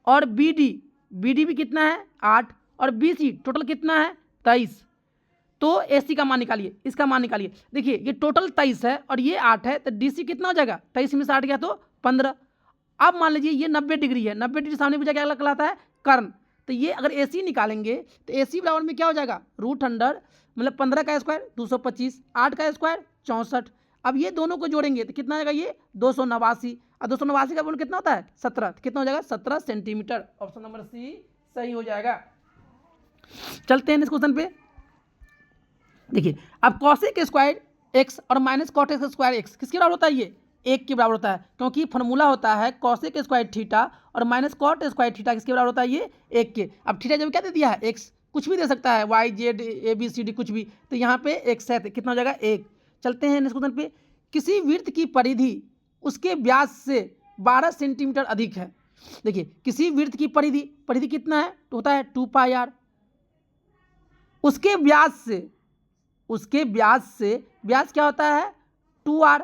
और बी डी भी कितना है 8, और बी सी टोटल कितना है 23। तो ए सी का मान निकालिए, इसका मान निकालिए। देखिए ये टोटल 23 है और ये 8 है, तो डी सी कितना हो जाएगा 23 में से 8 गया तो 15। अब मान लीजिए ये 90 डिग्री है, 90 डिग्री सामने पूछा क्या कहलाता है कर्ण, तो ये अगर ए सी निकालेंगे तो ए सी बराबर में क्या हो जाएगा √100, मतलब 15 का स्क्वायर 225, 8 का स्क्वायर 64। अब ये दोनों को जोड़ेंगे तो कितना आएगा ये 289, और 289 का गुण कितना होता है 17, तो कितना हो जाएगा 17 सेंटीमीटर। ऑप्शन नंबर सी सही हो जाएगा। चलते हैं इस क्वेश्चन पे। देखिए अब कॉसेक स्क्वायर एक्स और minus cot x square x किसके बराबर होता है, ये 1 के बराबर होता है, क्योंकि फॉर्मूला होता है कॉसेक स्क्वायर थीटा और माइनस कॉट स्क्वायर थीटा किसके बराबर होता है ये 1 के। अब थीटा जब क्या दे दिया है एक्स, कुछ भी दे सकता है y z a b c d कुछ भी, तो यहाँ पे एक्स है तो कितना हो जाएगा 1। चलते हैं इस क्वेश्चन पे। किसी वृत्त की परिधि उसके व्यास से 12 सेंटीमीटर अधिक है। देखिए किसी वृत्त की परिधि कितना है तो होता है 2 पाई आर, उसके व्यास से व्यास क्या होता है 2r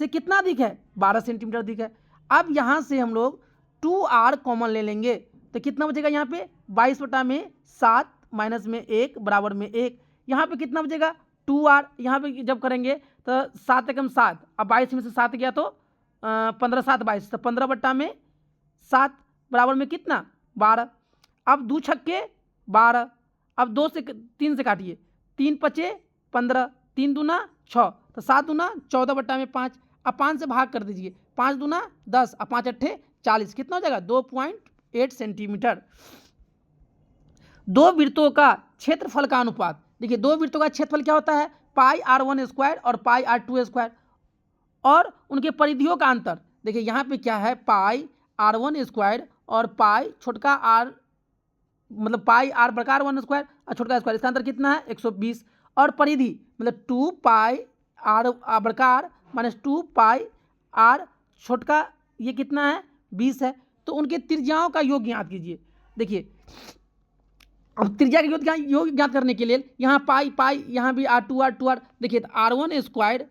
से कितना अधिक है 12 सेंटीमीटर अधिक है। अब यहाँ से हम लोग 2r कॉमन ले लेंगे तो कितना बचेगा यहाँ पे 22/7 माइनस में 1 बराबर में 1, यहाँ पे कितना बचेगा 2r, यहाँ पे जब करेंगे तो 7 एकम 7, अब 22 में से 7 गया तो 15 7 22, तो 15/7 बराबर में कितना 12। अब 2 छक्के 12, अब 2 से 3 से काटिए, 3 पचे 15, 3 दूना 6, तो 7 दूना 14/5, अब 5 से भाग कर दीजिए, 5 दूना 10, अब 5 अट्ठे 40, कितना हो जाएगा 2.8 सेंटीमीटर। दो वृत्तों का क्षेत्रफल का अनुपात, देखिए दो वृत्तों का क्षेत्रफल क्या होता है पाई r1 स्क्वायर और पाई r2 स्क्वायर, और उनके परिधियों का अंतर। देखिए यहाँ पे क्या है पाई r1 स्क्वायर और पाई छोटका r, मतलब पाई r बड़का r1 स्क्वायर और छोटका स्क्वायर, इसका अंतर कितना है 120, और परिधि मतलब 2 पाई r बड़का r माइनस 2 पाई r छोटका ये कितना है 20 है। तो उनके त्रिज्याओं का योग ज्ञात कीजिए। देखिए अब त्रिज्या का योग ज्ञात करने के लिए यहाँ पाई यहाँ भी r2 देखिए r1 स्क्वायर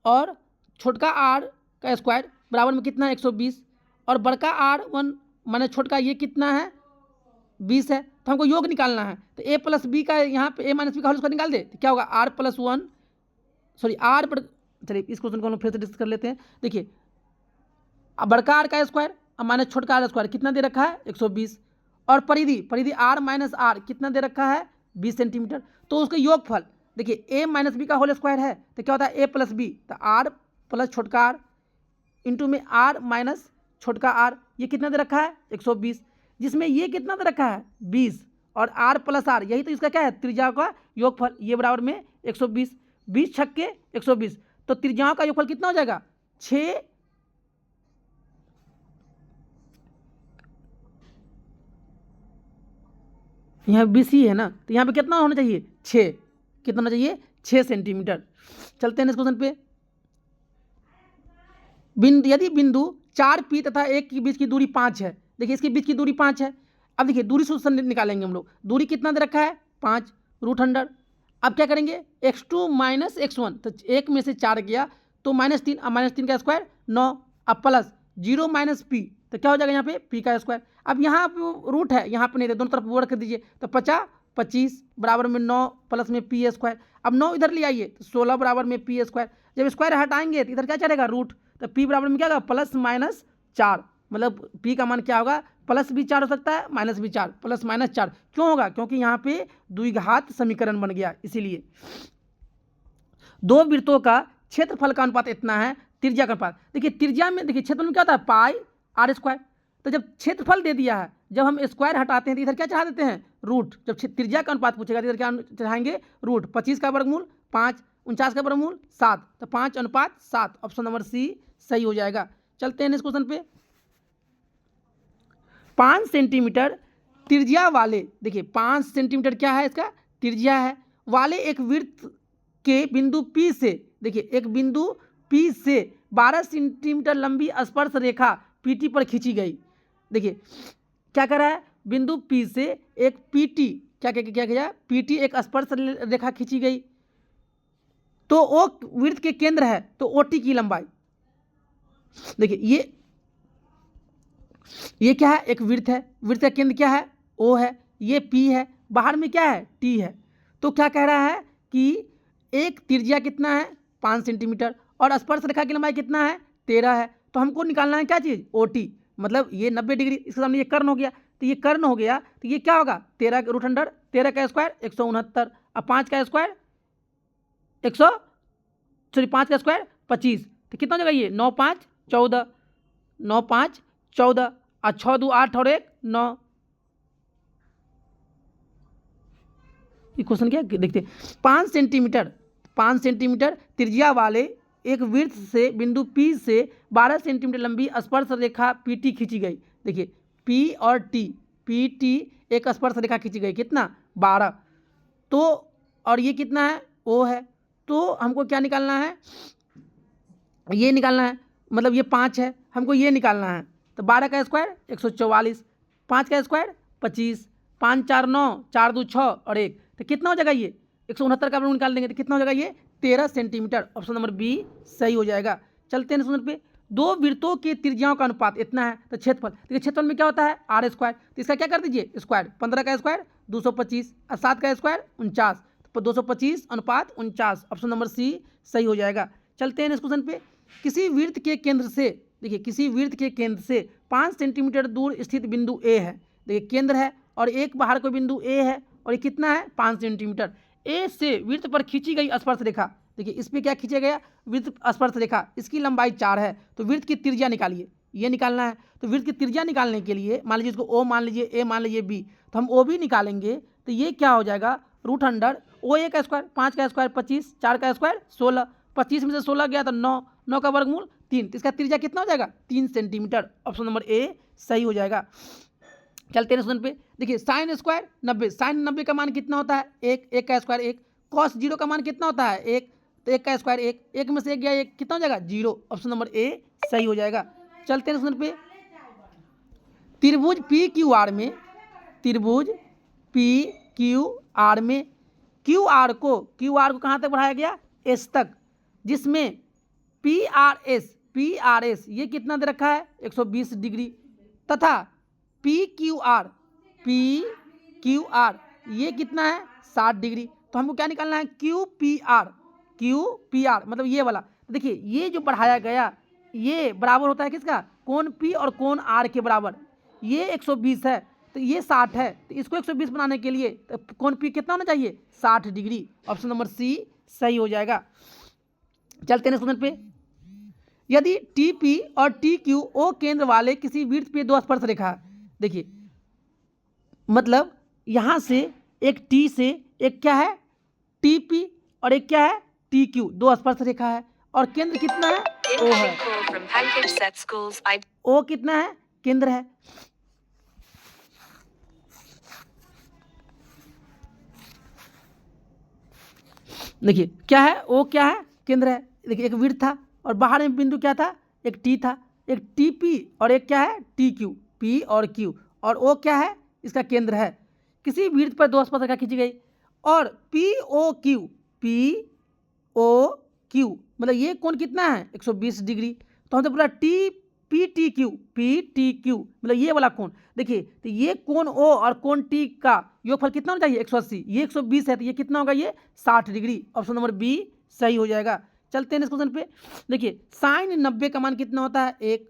और छोटका r का स्क्वायर बराबर में कितना है 120, और बड़का r1 माने छोटका ये कितना है 20 है, तो हमको योग निकालना है। तो a प्लस बी का यहाँ पे a माइनस बी का होल स्क्वायर निकाल दे तो क्या होगा चलिए इस क्वेश्चन को हम फिर से डिस्कस कर लेते हैं। देखिए अब बड़का r का स्क्वायर और माइनस छोटका r स्क्वायर कितना दे रखा है 120, और परिधि r माइनस r कितना दे रखा है 20 सेंटीमीटर। तो उसका योगफल देखिए a माइनस बी का होल स्क्वायर है तो क्या होता है a प्लस बी, तो r प्लस छोटका r इंटू में r माइनस छोटका r, ये कितना दे रखा है 120, जिसमें ये कितना दे रखा है 20, और r प्लस r यही तो इसका क्या है त्रिज्या का योगफल, ये बराबर में 120, 20 छक्के 120, तो त्रिज्याओं का योगफल कितना हो जाएगा 6, यहाँ 20 ही है ना, तो यहाँ पे कितना होना चाहिए 6, कितना होना चाहिए 6 सेंटीमीटर। चलते हैं इस क्वेश्चन पे। यदि बिंदु 4P तथा 1 के बीच की दूरी 5 है, देखिए इसके बीच की दूरी 5 है। अब देखिए दूरी सूत्र निकालेंगे हम लोग। दूरी कितना दे रखा है 5 √100। अब क्या करेंगे x2 माइनस x1, तो 1 में से 4 गया तो -3, अब -3 का स्क्वायर 9, अब प्लस 0 माइनस p, तो क्या हो जाएगा यहाँ पे p का स्क्वायर। अब यहाँ रूट है, यहाँ पे नहीं है, दोनों तरफ वर्ड कर दीजिए, तो 50 25 बराबर में 9 प्लस में p स्क्वायर। अब 9 इधर ले आइए तो 16 बराबर में p स्क्वायर। जब स्क्वायर हटाएंगे तो इधर क्या चलेगा रूट, तो p बराबर में क्या होगा +-4, मतलब p का मान क्या होगा प्लस भी 4 हो सकता है माइनस भी 4, +-4 क्यों होगा, क्योंकि यहाँ पे द्विघात समीकरण बन गया इसीलिए। दो वृत्तों का क्षेत्रफल का अनुपात इतना है, त्रिज्या का अनुपात। देखिए त्रिज्या में, देखिए क्षेत्रफल में क्या होता है पाई r स्क्वायर, तो जब क्षेत्रफल दे दिया है, जब हम स्क्वायर हटाते हैं तो इधर क्या चढ़ा देते हैं रूट। जब त्रिज्या का अनुपात पूछेगा तो इधर क्या चढ़ाएंगे रूट। 25 का वर्गमूल 5, 49 का वर्गमूल 7, तो 5:7, ऑप्शन नंबर सी सही हो जाएगा। चलते हैं इस क्वेश्चन पे। 5 सेंटीमीटर त्रिज्या वाले, देखिए 5 सेंटीमीटर क्या है इसका त्रिज्या है, वाले एक वृत्त के बिंदु P से, देखिए एक बिंदु P से 12 सेंटीमीटर लंबी स्पर्श रेखा PT पर खींची गई। देखिए क्या कर रहा है, बिंदु P से एक PT क्या किया PT एक स्पर्श रेखा खींची गई, तो O वृत्त के केंद्र है, तो OT की लंबाई। देखिए ये क्या है एक वृत्त है, वृत्त का केंद्र क्या है O है, ये P है, बाहर में क्या है T है। तो क्या कह रहा है कि एक त्रिज्या कितना है 5 सेंटीमीटर और स्पर्श रेखा की लंबाई कितना है 13 है, तो हमको निकालना है क्या चीज़ OT, मतलब ये 90 डिग्री, इसके सामने ये कर्ण हो गया, तो ये कर्ण हो गया, तो ये क्या होगा 13 √100, 13 का स्क्वायर 169, अब 5 का स्क्वायर 5 का स्क्वायर 25, तो कितना हो जाएगा ये 9 5 14, 9 5 14 और 6 2 8 और 1 9। ये क्वेश्चन क्या देखते हैं। 5 सेंटीमीटर त्रिज्या वाले एक वृत्त से बिंदु P से 12 सेंटीमीटर लंबी स्पर्श रेखा PT खींची गई। देखिए P और T, PT एक स्पर्श रेखा खींची गई कितना 12, तो और ये कितना है O है, तो हमको क्या निकालना है ये निकालना है, मतलब ये 5 है, हमको ये निकालना है, तो 12 का स्क्वायर 144, 5 का स्क्वायर 25, 5 4 9, 4 2 6 और 1, तो कितना हो जाएगा ये 169 का वर्गमूल निकाल देंगे तो कितना हो जाएगा ये 13 सेंटीमीटर, ऑप्शन नंबर बी सही हो जाएगा। चलते हैं क्वेश्चन पे। दो वृत्तों की त्रिज्याओं का अनुपात इतना है, तो क्षेत्रफल, देखिए क्षेत्रफल में क्या होता है R स्क्वायर, तो इसका क्या कर दीजिए स्क्वायर, 15 का स्क्वायर 225 और 7 का स्क्वायर 49, तो 225:49, ऑप्शन नंबर सी सही हो जाएगा। चलते हैं इस क्वेश्चन पे। किसी वृत्त के केंद्र से, देखिए किसी वृत्त के केंद्र से 5 सेंटीमीटर दूर स्थित बिंदु A है, देखिए केंद्र है और एक बाहर कोई बिंदु A है और ये कितना है 5 सेंटीमीटर। A से वृत्त पर खींची गई स्पर्श रेखा, देखिए इस पर क्या खींचा गया वृत्त स्पर्श रेखा, इसकी लंबाई 4 है, तो वृत्त की त्रिज्या निकालिए, ये निकालना है। तो वृत्त की त्रिज्या निकालने के लिए मान लीजिए इसको O मान लीजिए, A मान लीजिए, B, तो हम O भी निकालेंगे, तो ये क्या हो जाएगा √100, OA का स्क्वायर 5 का स्क्वायर 25, 4 का स्क्वायर 16, 25 में से 16 गया तो 9, 9 का वर्गमूल 3, तो इसका त्रिज्या कितना हो जाएगा 3 सेंटीमीटर, ऑप्शन नंबर ए सही हो जाएगा। चलते हैं क्वेश्चन पे। देखिए साइन स्क्वायर 90, साइन 90 का मान कितना होता है 1, 1 का स्क्वायर 1, कॉस 0 का मान कितना होता है 1, तो 1 का स्क्वायर 1, 1 में से 1 गया 1, कितना हो जाएगा 0, ऑप्शन नंबर ए सही हो जाएगा। चलते हैं क्वेश्चन पे। त्रिभुज PQR में, त्रिभुज PQR में QR को कहाँ तक बढ़ाया गया S तक, जिसमें PRS ये कितना दे रखा है 120 डिग्री तथा PQR ये कितना है 60 डिग्री, तो हमको क्या निकालना है QPR मतलब ये वाला। देखिए ये जो बढ़ाया गया ये बराबर होता है किसका कोण P और कोण R के बराबर, ये 120 है तो ये 60 है, तो इसको 120 बनाने के लिए तो कोण P कितना होना चाहिए 60 डिग्री, ऑप्शन नंबर सी सही हो जाएगा। चलते हैं क्वेश्चन पे। यदि TP और TQ O केंद्र वाले किसी वृत्त पे दो स्पर्श रेखा है, देखिए मतलब यहाँ से एक T से एक क्या है TP और एक क्या है TQ, दो स्पर्श रेखा है और केंद्र कितना है O है, O कितना है केंद्र है। देखिए क्या है, ओ क्या है, केंद्र है। देखिए एक वृत्त था और बाहर में बिंदु क्या था, एक टी था, एक टी पी और एक क्या है, टी क्यू, पी और क्यू, और ओ क्या है, इसका केंद्र है। किसी वृत्त पर दो स्पर्शरेखा खींची गई और P O Q, P O Q मतलब ये कोण कितना है, 120 डिग्री। तो हमने बोला T P T Q, P T Q मतलब ये वाला कोण। देखिए तो ये कोण ओ और कोण टी का योगफल कितना होना चाहिए, 180। ये 120 है तो ये कितना होगा, ये 60 डिग्री। ऑप्शन नंबर बी सही हो जाएगा। चलते हैं इस क्वेश्चन पे। देखिए साइन 90 का मान कितना होता है, 1।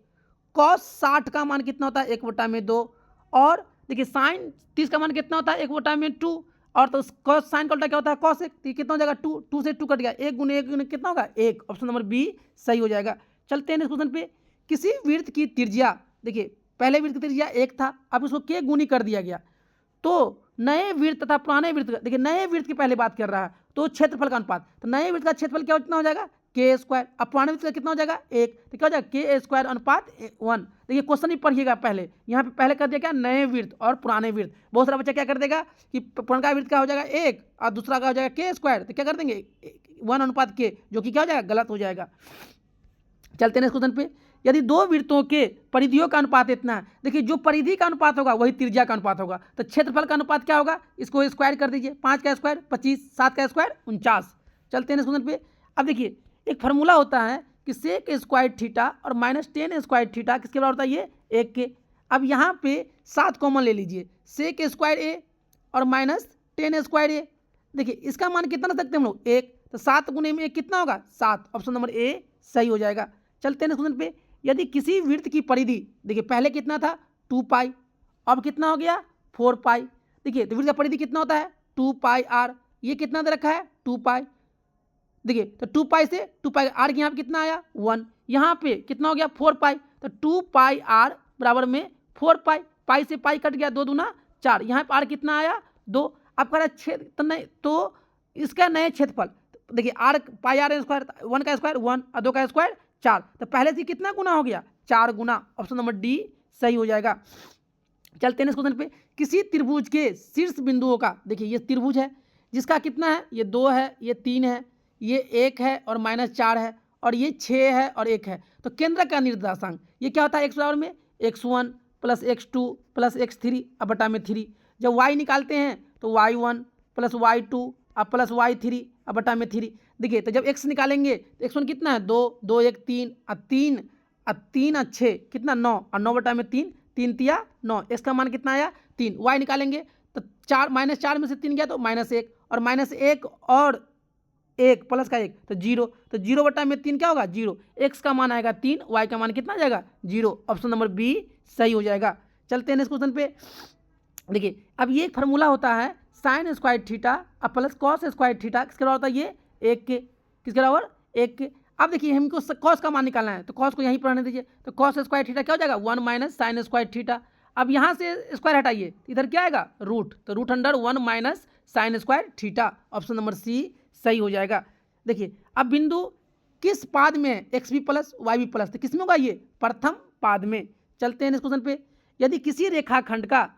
कॉस 60 का मान कितना होता है, 1/2। और देखिए साइन 30 का मान कितना होता है, 1/2। और तो कॉस साइन का उल्टा क्या होता है, कॉस 1। तो ये कितना हो जाएगा, 2। 2 से 2 कट गया, 1 गुने 1 गुने कितना होगा, 1। ऑप्शन नंबर बी सही हो जाएगा। चलते हैं इस क्वेश्चन पे। किसी वृत्त की त्रिज्या, देखिए पहले वृत्त की त्रिज्या 1 था, अब इसको के गुनी कर दिया गया। तो नए वृत्त तथा पुराने वृत्त, देखिए नए वृत्त की पहले बात कर रहा है तो क्षेत्रफल का अनुपात, तो नए वृत्त का क्षेत्रफल क्या कितना हो जाएगा, के स्क्वायर। अब पुराने वृत्त का कितना हो जाएगा, 1। तो क्या हो जाएगा, के स्क्वायर अनुपात 1। देखिए क्वेश्चन ही पढ़िएगा पहले, यहाँ पे पहले कर दिया क्या, नए वृत्त और पुराने वृत्त। बहुत सारा बच्चा क्या कर देगा कि पुराना वृत्त का हो जाएगा 1 और दूसरा का हो जाएगा के स्क्वायर, तो क्या कर देंगे 1:के, जो कि क्या हो जाएगा, गलत हो जाएगा। चलते हैं इस क्वेश्चन पे। यदि दो वृत्तों के परिधियों का अनुपात इतना है, देखिए जो परिधि का अनुपात होगा वही त्रिज्या का अनुपात होगा, तो क्षेत्रफल का अनुपात क्या होगा, इसको स्क्वायर कर दीजिए। 5 का स्क्वायर 25, 7 का स्क्वायर 49। चलते हैं इस क्वेश्चन पे। अब देखिए एक फार्मूला होता है कि सेक स्क्वायर थीटा और -10 स्क्वायर थीटा किसके बराबर होता है, ये 1 के। अब यहाँ पे 7 कॉमन ले लीजिए, सेक स्क्वायर ए और -10 स्क्वायर ए। देखिए इसका मान कितना रख सकते हैं हम लोग, 1। तो 7 गुने में 1 कितना होगा, 7। ऑप्शन नंबर ए सही हो जाएगा। चलते हैं इस क्वेश्चन पे। यदि किसी वृत्त की परिधि, देखिए पहले कितना था 2 पाई, अब कितना हो गया 4 पाई। देखिए तो वृत्त का परिधि कितना होता है 2 पाई आर, ये कितना दे रखा है 2 पाई। देखिए तो 2 पाई से 2 पाई आर यहाँ पे कितना आया 1, यहाँ पे कितना हो गया 4 पाई। तो 2 पाई आर बराबर में 4 पाई, पाई से पाई कट गया, 2 दूना 4, यहाँ पे आर कितना आया 2। अब कह रहा है छेद तो नहीं, तो इसका नए क्षेत्रफल, देखिए आर पाई आर स्क्वायर, 1 का स्क्वायर 1 और 2 का स्क्वायर 4, तो पहले से कितना गुना हो गया 4 गुना। ऑप्शन नंबर डी सही हो जाएगा। चलते हैं इस क्वेश्चन पे। किसी त्रिभुज के शीर्ष बिंदुओं का, देखिए ये त्रिभुज है जिसका कितना है, ये 2 है, ये 3 है, ये 1 है और -4 है, और ये 6 है और 1 है। तो केंद्र का निर्देशांक ये क्या होता है, x बराबर में x1 + x2 + x3 अब बटा में 3। जब y निकालते हैं तो y1 + y2 अब प्लस y3 अब बटा में 3। देखिए तो जब x निकालेंगे तो x1 कितना है 2, 2 1 3 और 3 और 3 और 6 कितना 9 और 9 बटा में 3, 3 तिया 9, x का मान कितना आया 3। y निकालेंगे तो 4 -4 में से 3 गया तो -1 और -1 और 1 प्लस का 1 तो 0, तो 0 बटा में 3 क्या होगा 0। x का मान आएगा 3, y का मान कितना आ जाएगा 0। ऑप्शन नंबर बी सही हो जाएगा। चलते हैं इस क्वेश्चन पे। देखिए अब ये एक फार्मूला होता है साइन स्क्वायर थीटा और प्लस कॉस स्क्वायर थीटा किसके बराबर होता है, ये 1 के, किसके बराबर 1 के। अब देखिए हमको कॉस का मान निकालना है तो कॉस को यहीं पर रहने दीजिए, तो कॉस स्क्वायर थीटा क्या हो जाएगा 1 - साइन स्क्वायर थीटा। अब यहाँ से स्क्वायर हटाइए, इधर क्या आएगा रूट, तो √1 - sine square theta. Option number c सही हो जाएगा। देखिए अब बिंदु किस पाद में है, x b plus y b plus, तो किस में होगा ये प्रथम पाद में। चलते हैं इस क्वेश्चन पे। यदि किसी रेखाखंड का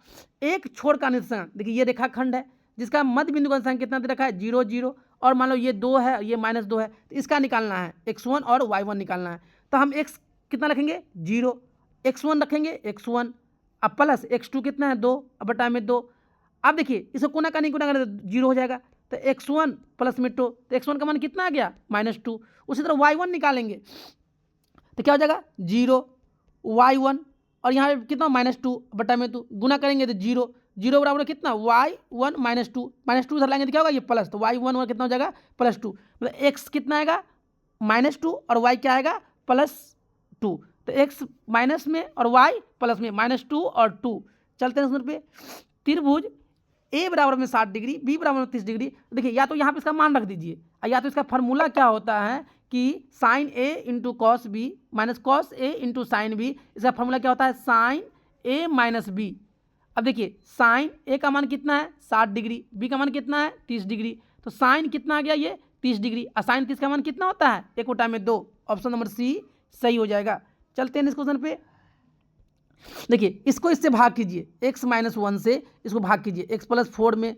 एक छोर का निर्देशांक, देखिए ये रेखाखंड है जिसका मध्य बिंदु का निर्देशांक कितना दे रखा है 0 0, और मान लो ये 2 है ये -2 है, तो इसका निकालना है x1 और y1 निकालना है। तो हम x कितना रखेंगे 0, x1 रखेंगे x1 अब प्लस x2 कितना है 2 अब बटा में 2। अब देखिए इसको कोना का नहीं गुना करें तो 0 हो जाएगा, तो x1 प्लस में 2, तो x1 का मान कितना आ गया -2। उसी तरह y1 निकालेंगे तो क्या हो जाएगा 0 y1 और यहाँ पे कितना -2 बटा में 2 गुना करेंगे तो 0, 0 बराबर कितना y1 -2, -2 इधर लाएंगे तो क्या होगा ये प्लस, तो y1 कितना हो जाएगा +2, मतलब x कितना आएगा -2 और y क्या आएगा +2, तो x माइनस में और y प्लस में -2 और 2। चलते हैं पे। त्रिभुज a बराबर में 60 डिग्री, b बराबर में 30 डिग्री। देखिए या तो यहाँ पे इसका मान रख दीजिए, या तो इसका फार्मूला क्या होता है कि sine a into cos b minus cos a into sine b, इसका फार्मूला क्या होता है साइन a माइनस बी। अब देखिए साइन a का मान कितना है 60 डिग्री, b का मान कितना है 30 डिग्री, तो साइन कितना आ गया ये 30 डिग्री और साइन 30 का मान कितना होता है 1/2। ऑप्शन नंबर सी सही हो जाएगा। चलते हैं इस क्वेश्चन पे। देखिए इसको इससे भाग कीजिए, x - 1 से इसको भाग कीजिए x + 4 में।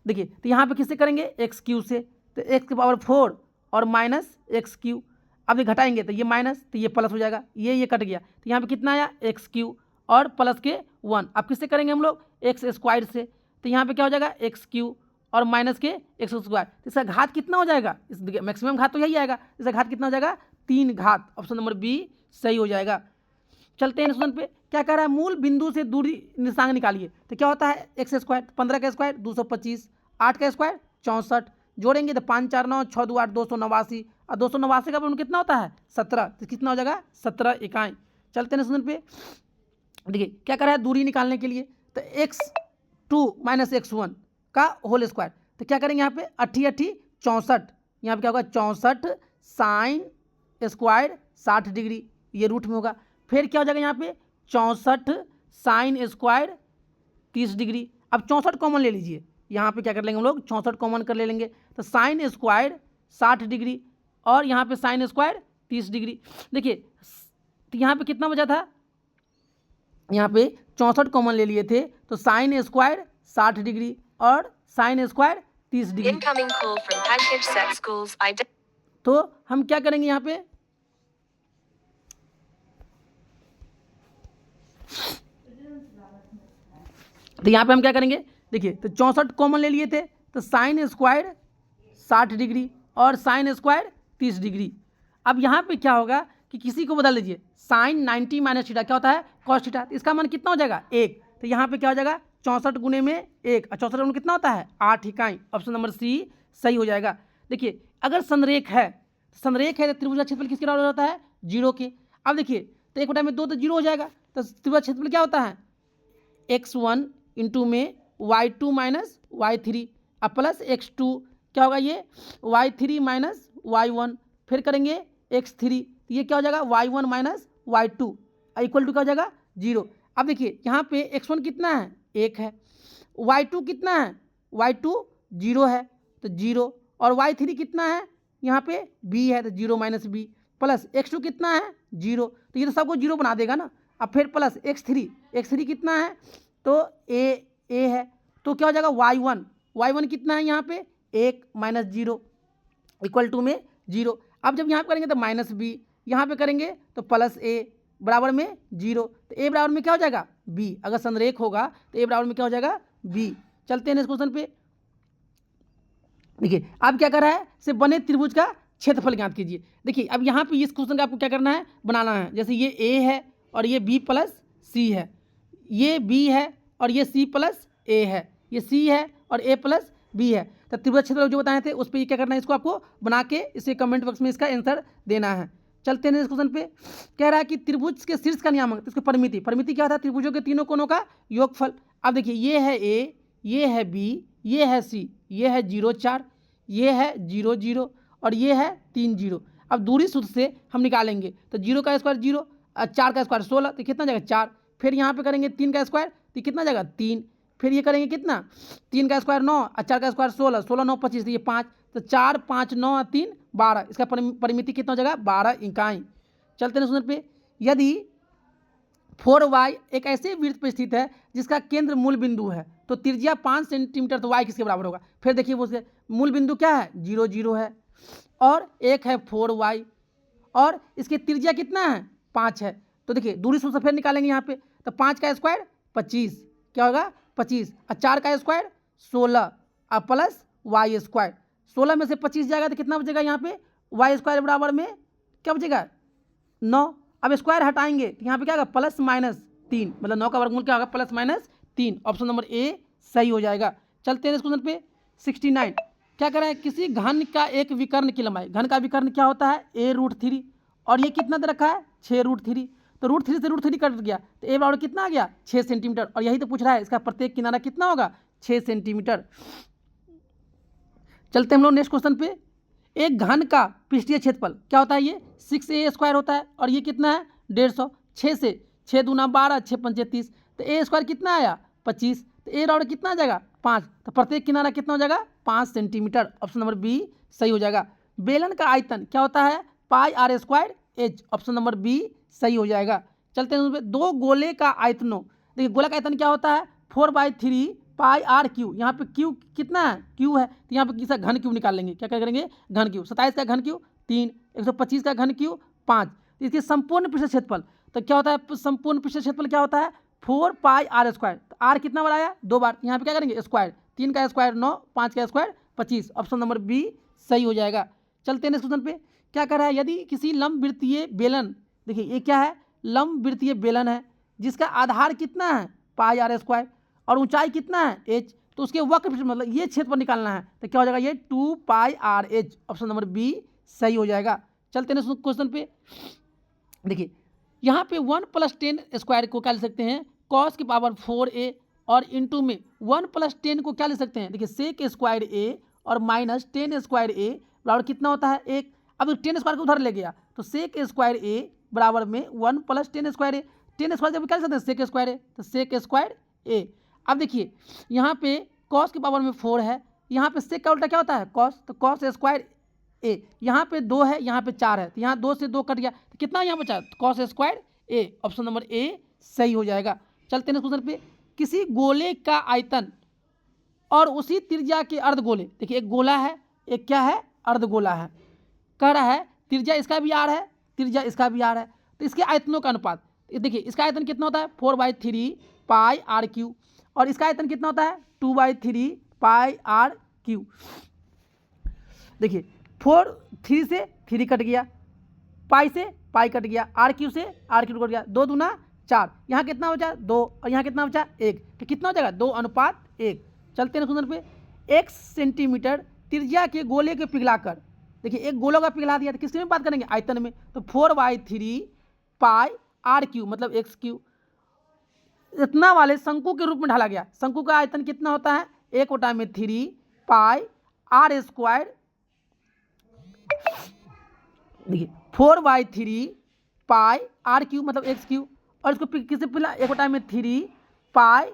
देखिए तो यहाँ पे किससे करेंगे x³ से, तो एक्स की पावर 4 और माइनस एक्स क्यू। अब ये घटाएंगे तो ये माइनस, तो ये प्लस हो जाएगा, ये कट गया, तो यहाँ पे कितना आया एक्स क्यू और प्लस के 1। अब किससे करेंगे हम लोग, एक्स स्क्वायर से, तो यहाँ पे क्या हो जाएगा एक्स क्यू और माइनस के एक्स स्क्वायर। तो इसका घात कितना हो जाएगा, इस मैक्सिमम घात तो यही आएगा, इसका घात कितना हो जाएगा 3 घात। ऑप्शन नंबर बी सही हो जाएगा। चलते हैं नेक्स्ट क्वेश्चन पे, क्या कह रहा है, मूल बिंदु से दूरी निर्देशांक निकालिए। तो क्या होता है एक्स स्क्वायर, 15 का स्क्वायर 225, 8 का स्क्वायर 64, जोड़ेंगे तो 5 4 9 6 2 8 289, और 289 का अपन कितना होता है 17, तो कितना हो जाएगा 17 इकाई। चलते हैं नेक्स्ट पे, देखिए क्या कर रहा है दूरी निकालने के लिए, तो x2 माइनस x1 का होल स्क्वायर। तो क्या करेंगे यहाँ पे 8 64, यहाँ पे क्या होगा 64 साइन स्क्वायर 60 डिग्री, ये रूट में होगा। फिर क्या हो जाएगा यहाँ पे 64 साइन स्क्वायर 30 डिग्री। अब 64 कॉमन ले लीजिए, यहाँ पे क्या कर लेंगे हम लोग 64 कॉमन कर ले लेंगे, तो साइन स्क्वायर 60 डिग्री और यहाँ पे साइन स्क्वायर 30 डिग्री। देखिए तो यहाँ पे कितना बचा था, यहाँ पे 64 कॉमन ले लिए थे, तो साइन स्क्वायर 60 डिग्री और साइन स्क्वायर 30 डिग्री। तो हम क्या करेंगे यहाँ पे, तो यहाँ पे हम क्या करेंगे, देखिए तो 64 कॉमन ले लिए थे, तो साइन स्क्वायर 60 डिग्री और साइन स्क्वायर 30 डिग्री। अब यहाँ पे क्या होगा कि किसी को बदल लीजिए, साइन 90 माइनस थीटा क्या होता है कॉस थीटा, इसका मान कितना हो जाएगा 1, तो यहाँ पे क्या हो जाएगा 64 गुने में 1, और 64 गुने कितना होता है 8 इकाई। ऑप्शन नंबर सी सही हो जाएगा। देखिए अगर संरेख है तो त्रिभुज का क्षेत्रफल किसके बराबर होता है 0 के। अब देखिए तो 1/2 तो 0 हो जाएगा, तो त्रिभुज का क्षेत्रफल क्या होता है x1 इंटू में y2 माइनस y3 अब प्लस x2 क्या होगा ये y3 माइनस y1, फिर करेंगे x3, ये क्या हो जाएगा y1 minus y2 equal to क्या हो जाएगा 0। अब देखिए यहाँ पे x1 कितना है 1 है, y2 कितना है y2 0 है तो 0, और y3 कितना है यहाँ पे b है तो 0 माइनस b, प्लस x2 कितना है 0, तो ये तो सबको 0 बना देगा ना। अब फिर प्लस x3 कितना है तो a है, तो क्या हो जाएगा y1 कितना है यहाँ पे 1 माइनस 0 इक्वल टू में 0। अब जब यहाँ पे करेंगे तो माइनस b, यहाँ पे करेंगे तो प्लस a बराबर में 0, तो a बराबर में क्या हो जाएगा b, अगर संरेख होगा तो a बराबर में क्या हो जाएगा b। चलते हैं नेक्स्ट क्वेश्चन पे, देखिए अब क्या कर रहा है, से बने त्रिभुज का क्षेत्रफल ज्ञात कीजिए। देखिए अब यहाँ पे इस क्वेश्चन का आपको क्या करना है बनाना है, जैसे ये a है और ये b प्लस c है, ये b है और ये c प्लस a है, ये c है और a प्लस b है, तो त्रिभुज क्षेत्रफल जो बताए थे उस पर क्या करना है, इसको आपको बना के इसे कमेंट बॉक्स में इसका आंसर देना है। चलते हैं इस क्वेश्चन पे, कह रहा है कि त्रिभुज के शीर्ष का नियामक, तो इसकी परिमिति क्या था त्रिभुजों के तीनों कोनों का योगफल। अब देखिए ये है a, ये है b, ये है c, ये है 0 4, ये है 0 0 और ये है 3 0। अब दूरी सूत्र से हम निकालेंगे, तो 0 का स्क्वायर 0, 4 का स्क्वायर 16, तो कितना जाएगा 4, फिर यहाँ पे करेंगे 3 का स्क्वायर तो कितना जाएगा 3, फिर ये करेंगे कितना 3 का स्क्वायर 9 और 4 का स्क्वायर 16, 16 9 25, तो ये 5, तो 4 5 9 3 12, इसका परिमिति कितना हो जाएगा 12 इकाई। चलते हैं सूत्र पे, यदि 4y एक ऐसे वृत्त पर स्थित है जिसका केंद्र मूल बिंदु है तो त्रिज्या 5 सेंटीमीटर, तो y किसके बराबर होगा। फिर देखिए वो मूल बिंदु क्या है 0 0 है और एक है 4y और इसकी त्रिज्या कितना है 5 है, तो देखिए दूरी सूत्र से फिर निकालेंगे यहाँ पे, तो 5 का स्क्वायर 25 क्या होगा 25, और 4 का स्क्वायर 16 और प्लस वाई स्क्वायर, 16 में से 25 जाएगा तो कितना बचेगा यहाँ पे वाई स्क्वायर बराबर में क्या बचेगा 9। अब स्क्वायर हटाएंगे तो यहाँ पे क्या होगा प्लस माइनस 3, मतलब 9 का वर्गमूल क्या होगा plus minus 3। Option number A सही हो जाएगा। चलते हैं इस क्वेश्चन पे 69, क्या कर रहा है, किसी घन का एक विकर्ण की लंबाई, घन का विकर्ण क्या होता है a√3 और ये कितना दे रखा है 6√3, तो √3 से √3 कट गया तो a बराबर कितना आ गया 6 सेंटीमीटर, और यही तो पूछ रहा है इसका प्रत्येक किनारा कितना होगा 6 सेंटीमीटर। चलते हम लोग नेक्स्ट क्वेश्चन पे, एक घन का पृष्ठीय क्षेत्रफल क्या होता है ये 6a² होता है और ये कितना है 150, 6 से 6 दूना 12 6 पंचे 30, तो a² कितना आया 25, तो a बराबर कितना आ जाएगा 5, तो प्रत्येक किनारा कितना हो जाएगा 5 सेंटीमीटर। ऑप्शन नंबर बी सही हो जाएगा। बेलन का आयतन क्या होता है πr²h, ऑप्शन नंबर बी सही हो जाएगा। चलते हैं उसमें, दो गोले का आयतनों, देखिए गोला का आयतन क्या होता है 4/3 पाई आर क्यू, यहाँ पे क्यू कितना है, क्यू है, तो यहाँ पे किसका घन क्यू निकाल लेंगे, क्या करेंगे, घन क्यू। 27 का घन क्यू 3, 125 का घन क्यू 5, तो इसके संपूर्ण पृष्ठ क्षेत्रफल, तो क्या होता है संपूर्ण पृष्ठ क्षेत्रफल क्या होता है 4 पाई आर स्क्वायर। तो आर कितना बार आया, 2 बार, यहाँ पे क्या करेंगे स्क्वायर, 3 का स्क्वायर 9, 5 का स्क्वायर 25, ऑप्शन नंबर बी सही हो जाएगा। चलते हैं नेक्स्ट क्वेश्चन पे, क्या कर रहा है, यदि किसी लंबवृत्तीय बेलन, देखिए ये क्या है, लंबवृत्तीय बेलन है जिसका आधार कितना है पाई आर स्क्वायर और ऊंचाई कितना है एच, तो उसके वक्र मतलब ये क्षेत्र पर निकालना है, तो क्या हो जाएगा ये 2 pi R H, option number B सही हो जाएगा। चलते हैं क्वेश्चन पे, देखिए यहाँ पे 1 + 10 स्क्वायर को क्या ले सकते हैं cos की पावर 4a और इंटू में 1 + 10 को क्या ले सकते हैं, देखिए सेक स्क्वायर a और माइनस 10 स्क्वायर a बराबर कितना होता है 1। अब 10 स्क्वायर को उधर ले गया तो सेक स्क्वायर a बराबर में 1 + 10 स्क्वायर a, 10 स्क्वायर जब क्या ले सकते हैं सेक स्क्वायर a, तो सेक स्क्वायर a। अब देखिए यहाँ पे cos की पावर में 4 है, यहाँ पे सेक का उल्टा क्या होता है cos, तो cos स्क्वायर a, यहाँ पे 2 है, यहाँ पे 4 है, तो यहाँ 2 से 2 कट गया, तो कितना यहाँ बचा cos square a, option number A सही हो जाएगा। चलते हैं क्वेश्चन पे, किसी गोले का आयतन और उसी त्रिज्या के अर्धगोले, देखिए एक गोला है एक क्या है अर्धगोला है, कह रहा है त्रिज्या इसका भी आर है त्रिज्या इसका भी आर है, तो इसके आयतनों का अनुपात, देखिए इसका आयतन कितना होता है 4/3 पाई आर क्यू और इसका आयतन कितना होता है 2/3 पाई आर क्यू। देखिए 3 से 3 कट गया, पाई से पाई कट गया, आर क्यू से आर क्यू कट गया, 2 दूना 4, यहाँ कितना बचा 2 और यहाँ कितना बचा 1, तो कितना हो जाएगा 2:1। चलते हैं क्वेश्चन पे, 1 सेंटीमीटर त्रिज्या के गोले के पिघलाकर, देखिए एक गोलों का पिघला दिया, तो किसके में बात करेंगे आयतन में, तो 4/3 पाई आर क्यू मतलब एक्स क्यू, इतना वाले शंकु के रूप में ढाला गया। शंकु का आयतन कितना होता है 1/3 पाई आर स्क्वायर, देखिए 4/3 पाई आर क्यू मतलब एक्स क्यू, और इसको किससे पिला 1/3 पाई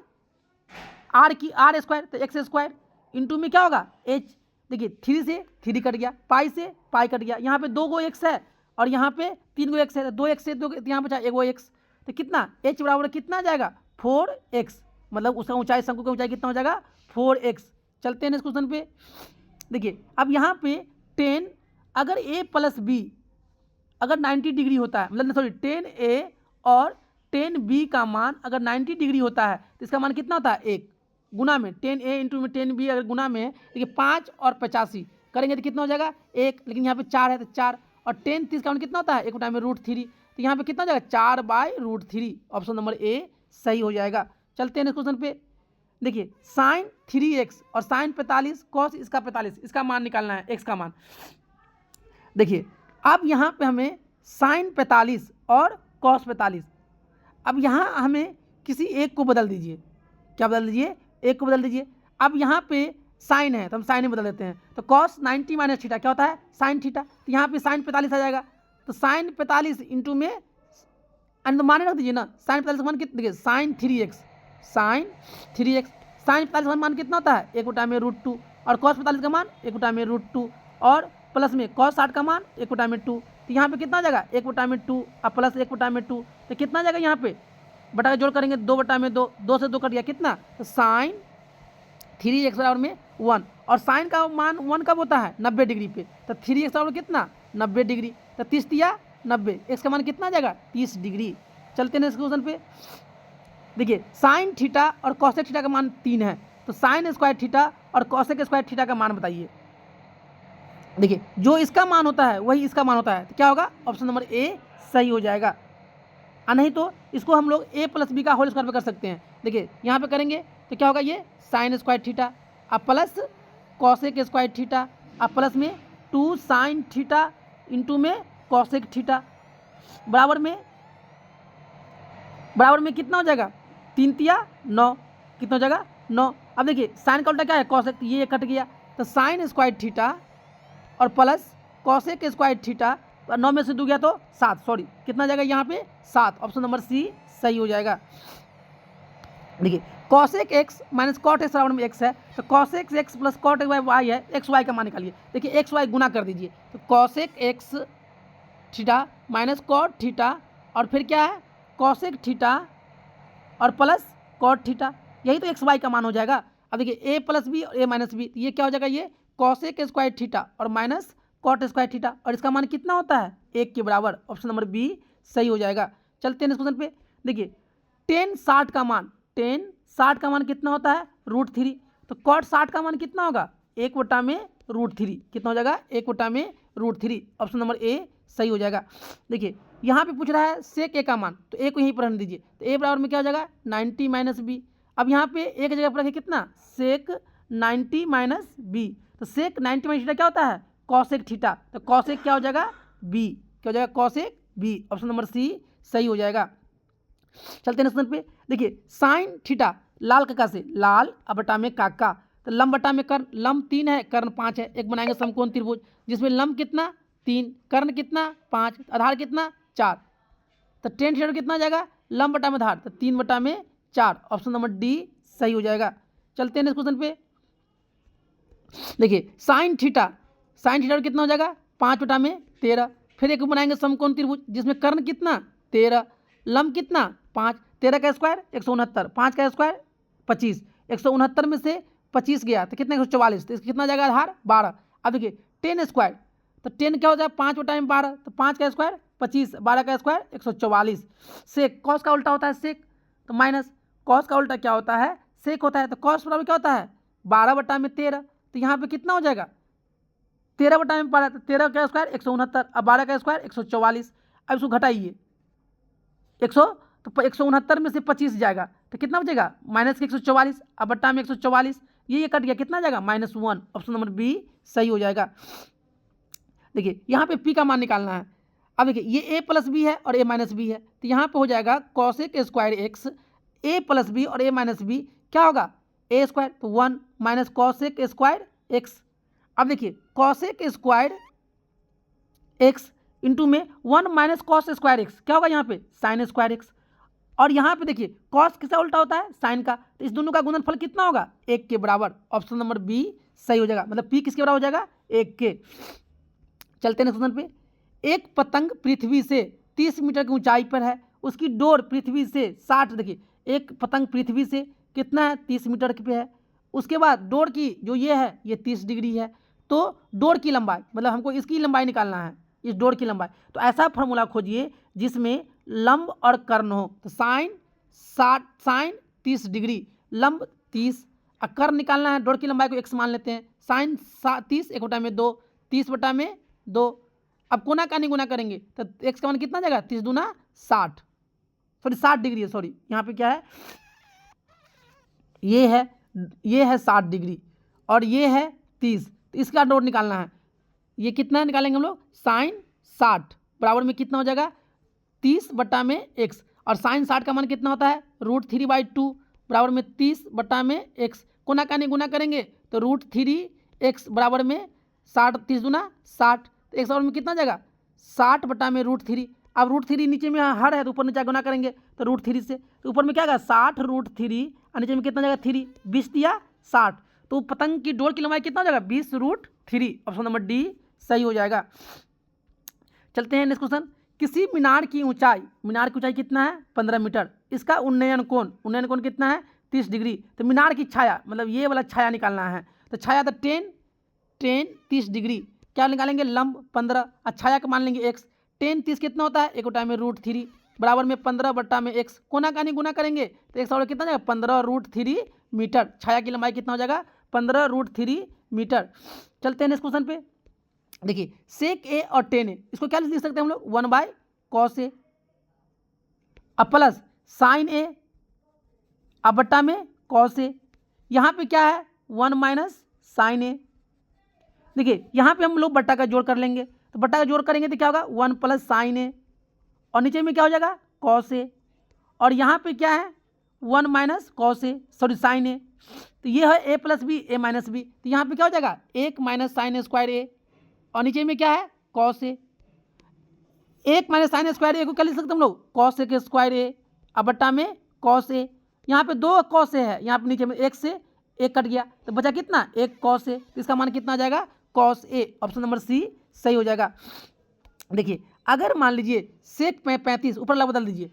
आर स्क्वायर, तो एक्स स्क्वायर इंटू में क्या होगा एच, देखिए 3 से 3 कट गया, पाई से पाई कट गया, यहाँ पे 2 गो एक्स है और यहाँ पे 3 गो एक्स है, 2 एक्स से 2 यहाँ बचा 1 गो एक्स, तो कितना एच बराबर कितना जाएगा 4x, मतलब उसका ऊंचाई शंकु की ऊंचाई कितना हो जाएगा 4x। चलते हैं इस क्वेश्चन पे, देखिए अब यहाँ पे 10 अगर a + b अगर 90 डिग्री होता है, मतलब सॉरी 10a और 10b का मान अगर 90 डिग्री होता है तो इसका मान कितना होता है 1 गुना में 10a इंटू में 10b अगर गुना में, देखिए 5 और 85 करेंगे तो कितना हो जाएगा 1, लेकिन यहाँ पे 4 है तो 4 और 10 30 का मान कितना होता है 1/√3, तो यहाँ पे कितना हो जाएगा 4/√3, ऑप्शन नंबर ए सही हो जाएगा। चलते हैं क्वेश्चन पे, देखिए साइन 3x और साइन 45 कॉस इसका 45, इसका मान निकालना है x का मान। देखिए अब यहाँ पे हमें साइन 45 और कॉस 45, अब यहाँ हमें किसी एक को बदल दीजिए, क्या बदल दीजिए एक को बदल दीजिए। अब यहाँ पे साइन है तो हम साइन में बदल देते हैं, तो कॉस 90 - थीटा क्या होता है साइन थीटा, तो यहाँ पे साइन 45 आ जाएगा, तो साइन 45 इंटू में मान रख दीजिए ना, साइन 45 का मान कितना, देखिए साइन 3x साइन 45 का मान कितना होता है 1/√2 और कॉस 45 का मान 1/√2 और प्लस में कॉस 60 का मान 1/2, तो यहाँ पे कितना हो जाएगा 1/2 और प्लस 1/2, तो कितना जाएगा यहाँ पे बटा का जोड़ करेंगे 2/2, 2 से 2 कट गया कितना, तो साइन 3x बराबर में 1 और साइन का मान 1 कब होता है 90 डिग्री पे, तो 3x बराबर कितना 90 डिग्री, तो 30 या 90, x का मान कितना जाएगा 30 डिग्री। चलते हैं इस क्वेश्चन पे, देखिए साइन थीटा और कॉसेक थीटा का मान 3 है, तो साइन स्क्वायर थीटा और कॉसेक स्क्वायर थीटा का मान बताइए। देखिए जो इसका मान होता है वही इसका मान होता है, तो क्या होगा ऑप्शन नंबर ए सही हो जाएगा, नहीं तो इसको हम लोग a + b का होल स्क्वायर पे कर सकते हैं। देखिए यहाँ पे करेंगे तो क्या होगा ये साइन स्क्वायर थीटा अब प्लस कॉसेक स्क्वायर थीटा अब प्लस में 2 साइन थीटा इंटू में कॉसेक थीटा बराबर में कितना हो जाएगा 3 × 9, कितना हो जाएगा 9। अब देखिए साइन का उल्टा क्या है कॉसेक, ये कट गया, तो साइन स्क्वायर थीटा और प्लस कॉसेक स्क्वायर थीटा, 9 में से 2 गया तो 7, सॉरी कितना जाएगा यहाँ पे 7, ऑप्शन नंबर सी सही हो जाएगा। देखिए कॉसेक x - कॉट x बराबर में x है, तो कॉसेक x + कॉट y है, एक्स वाई का मान निकालिए। देखिए एक्स वाई गुना कर दीजिए, तो cosec x theta - cot theta और फिर क्या है कॉसेक थीटा और प्लस कॉट थीटा, यही तो एक्स वाई का मान हो जाएगा। अब देखिए ए प्लस बी और ए माइनस बी, ये क्या हो जाएगा, ये कॉसेक स्क्वायर थीटा और माइनस कॉट स्क्वायर थीटा, और इसका मान कितना होता है 1 के बराबर। ऑप्शन नंबर बी सही हो जाएगा। चलते हैं इस क्वेश्चन पे। देखिए टेन 60 का मान कितना होता है √3, तो कॉट 60 का मान कितना होगा 1/√3, कितना हो जाएगा 1/√3। ऑप्शन नंबर ए सही हो जाएगा। देखिए यहाँ पे पूछ रहा है सेक ए का मान, तो ए को यहीं पर रहने दीजिए, तो ए बराबर में क्या हो जाएगा 90 माइनस बी। अब यहाँ पे एक जगह पर रखिए कितना सेक 90 माइनस बी, तो सेक 90 माइनस थीटा क्या होता है कॉसेक थीटा, तो कॉसेक क्या हो जाएगा बी, क्या हो जाएगा cosec b. Option number c सही हो जाएगा। चलते हैं क्वेश्चन पे। देखिए साइन थीटा, लाल काका से लाल अब बटा में काका, तो लंब बटा में कर्ण, लंब 3 है कर्ण 5 है, एक बनाएंगे समकोण त्रिभुज जिसमें लंब कितना 3, कर्ण कितना 5, आधार कितना 4, तो टेन थीटा कितना आ जाएगा लंब बटा में आधार, तो 3/4। ऑप्शन नंबर डी सही हो जाएगा। चलते हैं इस क्वेश्चन पे। देखिए साइन थीटा कितना हो जाएगा 5/13, फिर एक बनाएंगे समकोण त्रिभुज जिसमें कर्ण कितना 13, लंब कितना 5, 13 का स्क्वायर 169, 5 का स्क्वायर 25, 169 में से 25 गया तो कितना 144, तो इसका कितना जाएगा आधार 12। अब देखिए 10 स्क्वायर, तो 10 क्या हो जाएगा 5/12, तो 5 का स्क्वायर 25, 12 का स्क्वायर 144। सेक कॉस का उल्टा होता है सेक, तो माइनस कॉस का उल्टा क्या होता है सेक होता है, तो कॉस बराबर क्या होता है 12/13, तो यहाँ पे कितना हो जाएगा 13/12, तो 13 का स्क्वायर 169, अब 12 का स्क्वायर 144। अब इसको घटाइए 100, तो 169 में से 25 जाएगा तो कितना बचेगा माइनस के 144, अब बट्टा में 144, ये कट गया कितना जाएगा -1। ऑप्शन नंबर बी सही हो जाएगा। देखिए यहाँ पे पी का मान निकालना है। अब देखिए ये ए प्लस बी है और ए माइनस बी है, तो यहाँ पे हो जाएगा कॉसेक स्क्वायर एक्स, ए प्लस बी और ए माइनस बी क्या होगा ए स्क्वायर, तो 1 माइनस कॉसेक स्क्वायर एक्स। अब देखिए कॉसेक स्क्वायर एक्स इंटू में 1 माइनस कॉस स्क्वायर एक्स क्या होगा यहाँ पे साइन स्क्वायर एक्स, और यहाँ पे देखिए कॉस किसका उल्टा होता है साइन का, तो इस दोनों का गुणनफल कितना होगा 1 के बराबर। ऑप्शन नंबर बी सही हो जाएगा, मतलब पी किसके बराबर हो जाएगा 1 के। चलते हैं क्वेश्चन पे। एक पतंग पृथ्वी से 30 मीटर की ऊंचाई पर है, उसकी डोर पृथ्वी से 60, देखिए एक पतंग पृथ्वी से कितना है 30 मीटर पे है, उसके बाद डोर की जो ये है ये 30 डिग्री है, तो डोर की लंबाई मतलब हमको इसकी लंबाई निकालना है, इस डोर की लंबाई, तो ऐसा फार्मूला खोजिए जिसमें लंब और कर्ण हो, तो साइन 30 डिग्री, लंब 30 और कर्ण निकालना है, डोर की लंबाई को x मान लेते हैं, साइन 30 1/2, 30/2। अब कोना का नहीं गुना करेंगे तो x का मान कितना जाएगा 30 दूना 60, सॉरी 60 डिग्री है, सॉरी यहाँ पे क्या है ये है 60 डिग्री और ये है 30, तो इसका डोर निकालना है, ये कितना निकालेंगे हम लोग साइन 60 बराबर में कितना हो जाएगा 30/x, और साइन 60 का मान कितना होता है √3/2 बराबर में 30/x, कोना का नहीं गुना करेंगे तो √3x बराबर में 60, 30 दूना 60, तो x बराबर में कितना जाएगा 60/√3। अब √3 नीचे में हर है तो ऊपर नीचे गुना करेंगे तो √3 से, तो ऊपर में क्या आएगा 60√3 और नीचे में कितना जाएगा 3, 20 दिया 60, तो पतंग की डोर की लंबाई कितना हो जाएगा 20√3। ऑप्शन नंबर डी सही हो जाएगा। चलते हैं नेक्स्ट क्वेश्चन। किसी मीनार की ऊंचाई कितना है 15 मीटर, इसका उन्नयन कोण कितना है 30 डिग्री, तो मीनार की छाया मतलब ये वाला छाया निकालना है, तो छाया तो 10 30 डिग्री, क्या निकालेंगे लंब 15 और छाया का मान लेंगे x, 10 30 कितना होता है 1/√3 बराबर में 15/x, कोना का नहीं गुना करेंगे तो x बराबर कितना जाएगा 15√3 मीटर, छाया की लंबाई कितना हो जाएगा 15√3 मीटर। चलते हैं नेक्स्ट क्वेश्चन पे। देखिए सेक ए और टेन ए, इसको क्या लिख सकते हैं हम लोग 1/cos ए अब प्लस साइन ए अब बट्टा में कॉस ए, यहाँ पे क्या है 1 माइनस साइन ए। देखिए यहाँ पे हम लोग बट्टा का जोड़ कर लेंगे, तो बट्टा का जोड़ करेंगे तो क्या होगा 1 प्लस साइन ए, और नीचे में क्या हो जाएगा कॉस ए, और यहाँ पे क्या है 1 minus cos a sorry sine a, तो ये है a plus b a minus b, तो यहाँ पे क्या हो जाएगा 1 माइनस साइन स्क्वायर ए, और नीचे में क्या है cos A, 1 minus sine square ए को क्या लिख सकते हम लोग कॉस ए के स्क्वायर ए अब बट्टा में कॉस ए, यहाँ पे 2 कॉस ए है, यहाँ पे नीचे में 1 से 1 कट गया तो बचा कितना 1 कॉस ए, तो इसका मान कितना आ जाएगा cos A. Option number c सही हो जाएगा। देखिए अगर मान लीजिए सेक 35 ऊपर ला बदल दीजिए,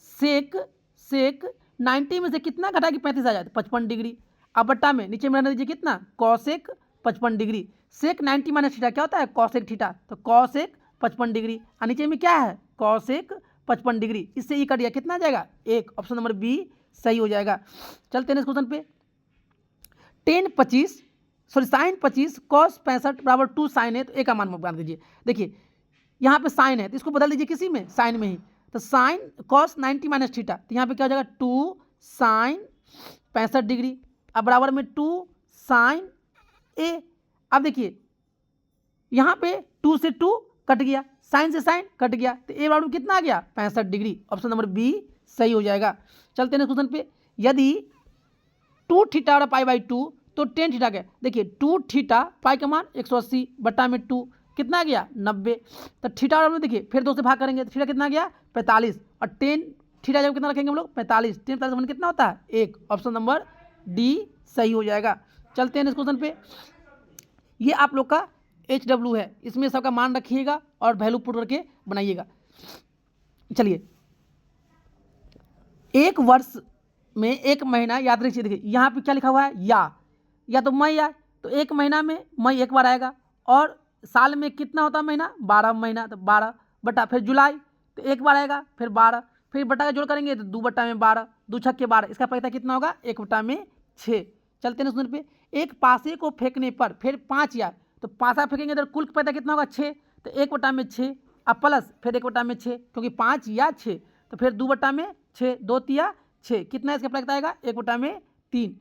सेक 90 में से कितना घटा कि 35 आ जाए तो 55 डिग्री, अब बट्टा में नीचे में रहने दीजिए कितना, कॉसेक 55 डिग्री, सेक 90 माइनस थीटा क्या होता है, कॉसेक थीटा, तो कॉसेक 55 डिग्री, और नीचे में क्या है, कॉसेक 55 डिग्री, इससे ये कट गया, कितना आ जाएगा 1, ऑप्शन नंबर बी सही हो जाएगा। चलते हैं इस क्वेश्चन पे, साइन 25 कॉस 65 बराबर 2 साइन है, तो ए का मान बना दीजिए। देखिए यहाँ पे साइन है तो इसको बदल दीजिए किसी में, साइन में ही, तो साइन कॉस 90 माइनस थीटा, तो यहाँ पे क्या हो जाएगा 2 साइन 65 डिग्री, अब बराबर में 2 साइन ए। अब देखिए यहाँ पे 2 से 2 कट गया, साइन से साइन कट गया, तो ए बराबर में कितना आ गया 65 डिग्री, ऑप्शन नंबर बी सही हो जाएगा। चलते हैं क्वेश्चन पे, यदि 2 थीटा और पाई बाई 2 तो 10 थीटा गया। देखिए 2 थीटा पाई का मान 180 बट्टा में 2 कितना आ गया 90, तो थीटा और देखिए फिर 2 से भाग करेंगे तो थीटा कितना गया 45, और 10 थीटा जब कितना रखेंगे हम लोग 45, 10 45 कितना होता है 1, ऑप्शन नंबर डी सही हो जाएगा। चलते हैं इस क्वेश्चन पे, ये आप लोग का HW है, इसमें सबका मान रखिएगा और वैल्यू पुट करके बनाइएगा। चलिए एक वर्ष में एक महीना याद रखिए, देखिए यहाँ पे क्या लिखा हुआ है, या तो मई आए, तो एक महीना में मई एक बार आएगा, और साल में कितना होता है महीना 12 महीना, तो 12 बटा फिर जुलाई तो एक बार आएगा, फिर 12, फिर बटा का जोड़ करेंगे तो 2 बट्टा में 12, 2 छक्के 12, इसका पैसा कितना होगा 1 बटा में 6। चलते हैं सुन पे, एक पासे को फेंकने पर फिर 5 आए, तो पासा फेंकेंगे तो कुल पैसा कितना होगा 6, तो 1 बटा में 6, अब प्लस फिर 1 बटा में 6, क्योंकि 5 या 6, तो फिर 2 बटा में 6, 2 तिया 6, कितना इसका पैसा आएगा 1 बटा में 3।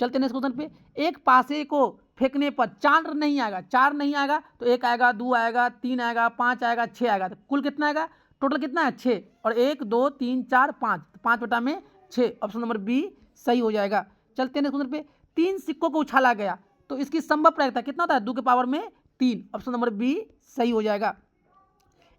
चलते हैं इस क्वेश्चन पे, एक पासे को फेंकने पर 4 नहीं आएगा, 4 नहीं आएगा तो 1 आएगा, 2 आएगा, 3 आएगा, 5 आएगा, 6 आएगा, तो कुल कितना आएगा, टोटल कितना है 6, और 1 2 3 4 5, तो 5 बटा में 6, ऑप्शन नंबर बी सही हो जाएगा। चलते हैं इस क्वेश्चन पे, 3 सिक्कों को उछाला गया तो इसकी संभव प्रायिकता कितना होता है 2 के पावर में 3, ऑप्शन नंबर बी सही हो जाएगा।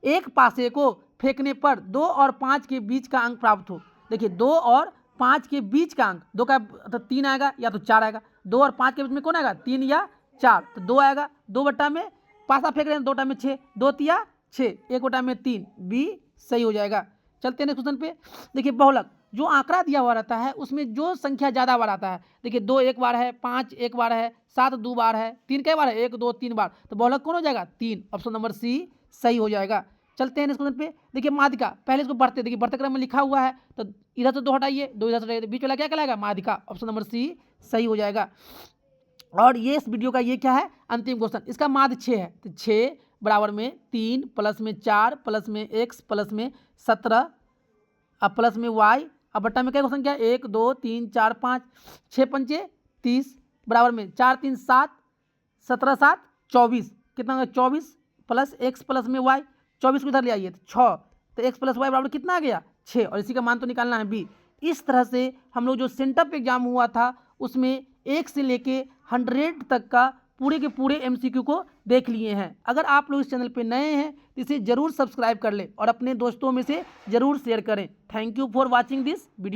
एक पासे को फेंकने पर 2 और 5 के बीच का अंक प्राप्त हो, देखिए 2 और 5 के बीच का अंक, 2 का तो 3 आएगा या तो 4 आएगा, 2 और 5 के बीच में कौन आएगा 3 या 4, तो 2 आएगा, 2 बट्टा में पासा फेंक रहे हैं 2 बट्टा में 6, 2 तिया 6, 1 बट्टा में 3, बी सही हो जाएगा। चलते हैं क्वेश्चन पे, देखिए बहुलक जो आंकड़ा दिया हुआ रहता है उसमें जो संख्या ज़्यादा बार आता है, देखिए 2 एक बार है, 5 एक बार है, 7 2 बार है, 3 कई बार है 1 2 3 बार, तो बहुलक कौन हो जाएगा 3, ऑप्शन नंबर सी सही हो जाएगा। चलते हैं इस क्वेश्चन पे, देखिए माध्यिका पहले इसको बढ़ते, देखिए बढ़ते क्रम में लिखा हुआ है तो इधर से 2 हटाइए, 2 इधर से हटाइए, बीच वाला क्या कहलाएगा माध्यिका, ऑप्शन नंबर सी सही हो जाएगा। और ये इस वीडियो का ये क्या है अंतिम क्वेश्चन, इसका माध्य 6 है, तो 6 बराबर में 3 प्लस में 4 प्लस में x प्लस में 17 अब प्लस में y, अब बट्टा में क्या क्वेश्चन क्या 1 2 3 4 5, 6 पंचे 30 बराबर में 4 3 7, 17 7 24, कितना होगा 24 प्लस x प्लस में y, 24 को इधर ले आइए तो 6, तो x प्लस वाई बराबर कितना आ गया 6, और इसी का मान तो निकालना है बी। इस तरह से हम लोग जो सेंटअप एग्जाम हुआ था उसमें 1 से लेके 100 तक का पूरे के पूरे MCQ को देख लिए हैं। अगर आप लोग इस चैनल पे नए हैं तो इसे ज़रूर सब्सक्राइब कर लें और अपने दोस्तों में से ज़रूर शेयर करें। Thank you for watching this video.